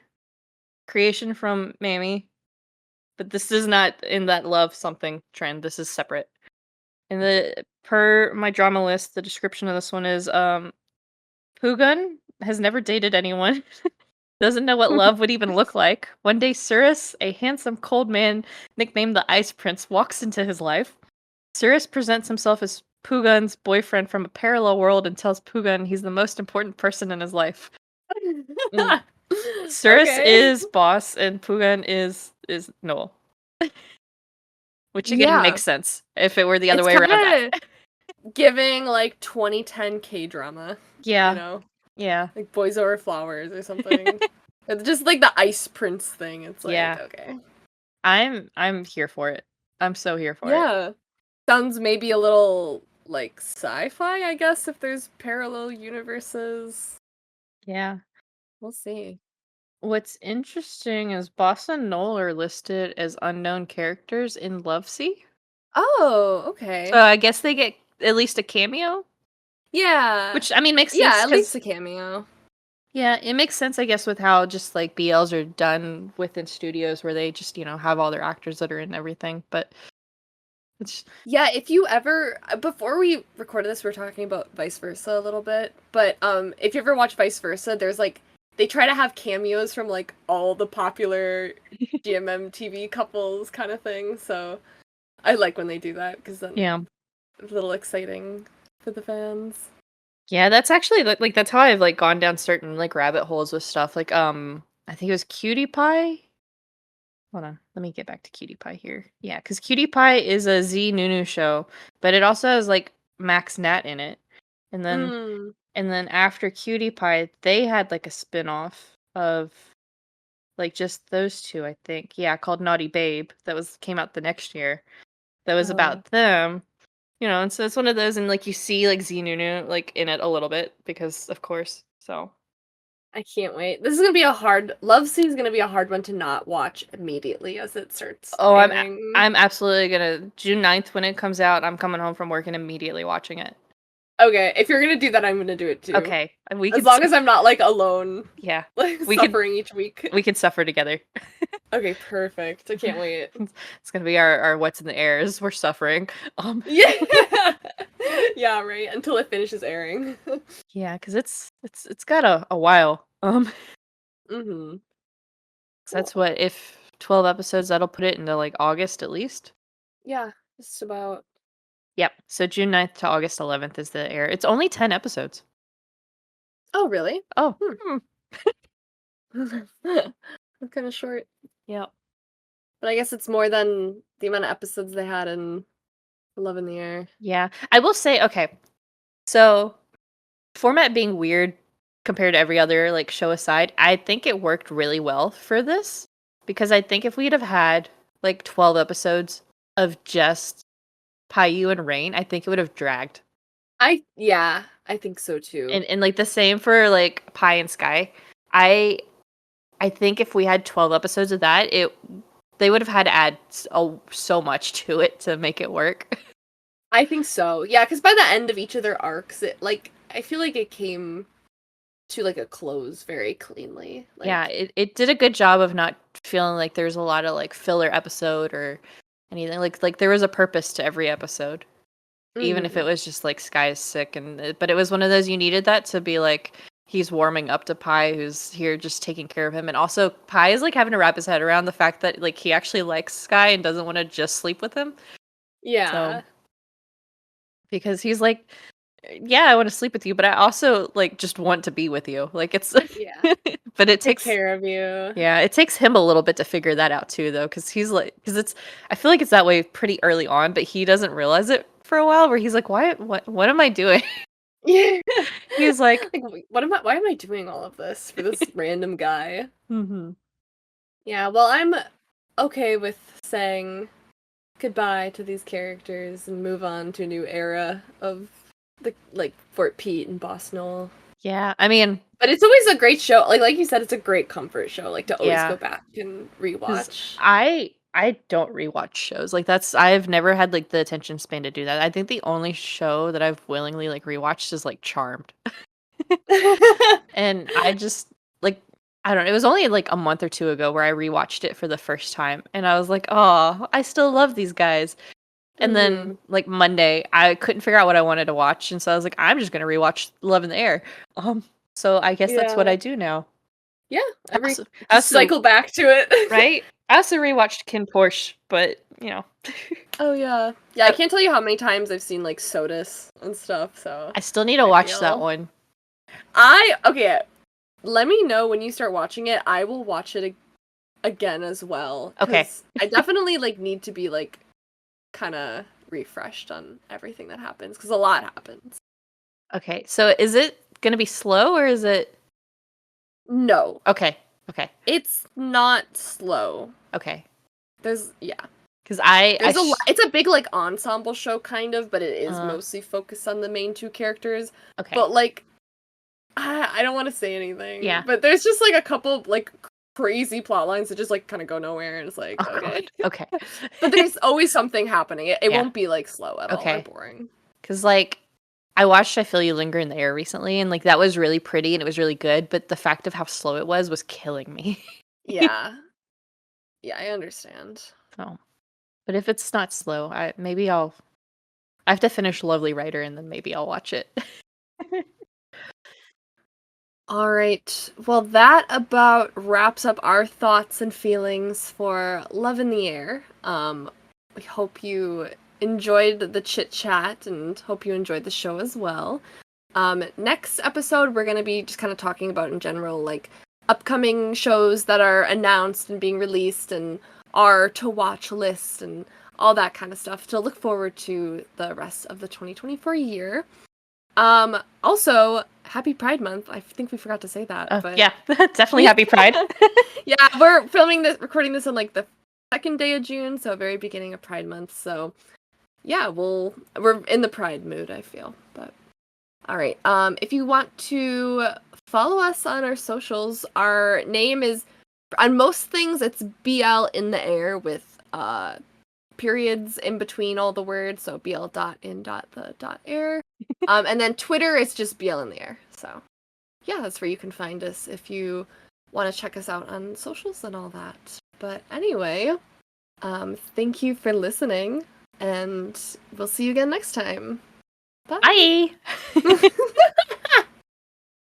creation from Mammy, but this is not in that love something trend. This is separate. And the per my drama list, the description of this one is Pugun has never dated anyone. Doesn't know what love would even look like. One day, Cirrus, a handsome, cold man nicknamed the Ice Prince, walks into his life. Cirrus presents himself as Pugun's boyfriend from a parallel world and tells Pugun he's the most important person in his life. Mm. Cirrus Okay. is boss and Pugun is Noel, which again Yeah. makes sense if it were the other It's way kind around. of giving like 2010 K drama, you Yeah, know, yeah, like Boys Over Flowers or something. It's just like the Ice Prince thing. It's like, yeah. okay. I'm here for it. I'm so here for it. Yeah. Sounds maybe a little like sci-fi, I guess, if there's parallel universes. Yeah. We'll see. What's interesting is Boss and Noel are listed as unknown characters in Lovesea. Oh, So okay. I guess they get at least a cameo, Yeah. which I mean makes Yeah, sense at least because a cameo. yeah, it makes sense I guess with how just like BLs are done within studios where they just have all their actors that are in everything. But it's Yeah, if you ever before we recorded this, we were talking about Vice Versa a little bit, but if you ever watch Vice Versa, there's like they try to have cameos from like all the popular GMM TV couples kind of thing. So I like when they do that because then yeah. it's a little exciting for the fans. Yeah, that's actually like that's how I've like gone down certain like rabbit holes with stuff. Like I think it was Cutie Pie. Hold on, let me get back to Cutie Pie here. Yeah, because Cutie Pie is a Z Nunu show, but it also has like Max Nat in it. And then Mm. and then after Cutie Pie, they had like a spin-off of like just those two, I think. Yeah, called Naughty Babe that was came out the next year. That was Oh, about them. And so it's one of those and like you see like Z Nunu like in it a little bit because of course. So I can't wait. This is gonna be a hard Love Scene is gonna be a hard one to not watch immediately as it starts oh, airing. I'm absolutely gonna June 9th when it comes out. I'm coming home from work and immediately watching it. Okay, if you're gonna do that, I'm gonna do it too. Okay, and we As could long as I'm not like alone, yeah, like we could suffering each week. we could suffer together. Okay, perfect. I can't wait. It's gonna be our what's in the air is we're suffering. Yeah. Yeah, right. Until it finishes airing. Yeah, because it's got a while. Mhm. 'Cause that's Cool. what if 12 episodes that'll put it into like August at least. Yeah, just about. Yep. So June 9th to August 11th is the air. It's only 10 episodes. Oh, really? Oh. Hmm. Hmm. That's kind of short. Yep. But I guess it's more than the amount of episodes they had in Love in the Air. Yeah. I will say, okay. So format being weird compared to every other like show aside, I think it worked really well for this because I think if we'd have had like 12 episodes of just Payu and Rain, I think it would have dragged. Yeah, I think so too. And like the same for like Pie and Sky. I I think if we had 12 episodes of that, it they would have had to add so much to it to make it work. I think so. Yeah, because by the end of each of their arcs, it like I feel like it came to like a close very cleanly. Yeah, Like, it did a good job of not feeling like there's a lot of like filler episode or anything. Like there was a purpose to every episode. Even if it mhm. was just like Sky is sick but it was one of those you needed that to be like he's warming up to Pi who's here just taking care of him and also Pi is like having to wrap his head around the fact that like he actually likes Sky and doesn't want to just sleep with him. So Yeah. because he's like yeah, I want to sleep with you, but I also like just want to be with you. Like it's Yeah. but it Take takes care of you. yeah, it takes him a little bit to figure that out too though cuz he's like cuz it's I feel like it's that way pretty early on, but he doesn't realize it for a while where he's like, "Why what am I doing?" Yeah. He's like, Like, what am I why am I doing all of this for this random guy? "Mhm." Yeah, well, I'm okay with saying goodbye to these characters and move on to a new era of the like Fort Pete and Boss Knoll. Yeah, I mean, But it's always a great show. Like you said, it's a great comfort show. Like to always yeah. go back and 'Cause rewatch. I don't rewatch shows, like, that's I've never had, like, the attention span to do that. I think the only show that I've willingly, like, rewatched is, like, Charmed, and I just like, I don't know, it was only, like, a month or 2 ago where I rewatched it for the first time, and I was like, "Oh, I still love these guys." And then, Mhm. like, Monday, I couldn't figure out what I wanted to watch, and so I was like, "I'm just gonna rewatch Love in the Air." So I guess that's what Yeah. I do now. Yeah. I Every also I just also cycle back to it. right? I also rewatched Kin Porsche, but, Oh yeah. Yeah, I I can't tell you how many times I've seen like Sodas and stuff, so I still need to I watch that feel one. I okay, let me know when you start watching it. I will watch it again as well Okay. cuz I definitely like need to be like kind of refreshed on everything that happens cuz a lot happens. Okay. So is it gonna be slow or is it No, okay. Okay. it's not slow. Okay. There's yeah. Because I There's a lot. It's a big like ensemble show kind of, but it is uh mostly focused on the main two characters. okay. But like I don't want to say anything, Yeah. but there's just like a couple like crazy plot lines that just like kind of go nowhere and it's like, Oh okay. god. Okay. But there's always something happening. It Yeah. won't be like slow at all or Okay. boring. Because like I watched I Feel You Linger in the Air recently and like that was really pretty and it was really good, but the fact of how slow it was killing me. Yeah. Yeah, I understand. So, but if it's not slow, I have to finish Lovely Writer and then maybe I'll watch it. All right. Well, that about wraps up our thoughts and feelings for Love in the Air. We hope you enjoyed the chit chat and hope you enjoyed the show as well. Next episode, we're going to be just kind of talking about in general, like upcoming shows that are announced and being released and our to watch list and all that kind of stuff to look forward to the rest of the 2024 year. Also, happy Pride Month. I think we forgot to say that, but Yeah, definitely happy Pride. yeah, we're recording this on like the second day of June, so very beginning of Pride Month. So yeah, we're in the Pride mood, I feel. But all right. If you want to follow us on our socials, our name is on most things it's BL in the air with periods in between all the words, so bl.in.the.air. And then Twitter is just BL in the air. So yeah, that's where you can find us if you want to check us out on socials and all that. But anyway, thank you for listening, and we'll see you again next time. Bye. Bye.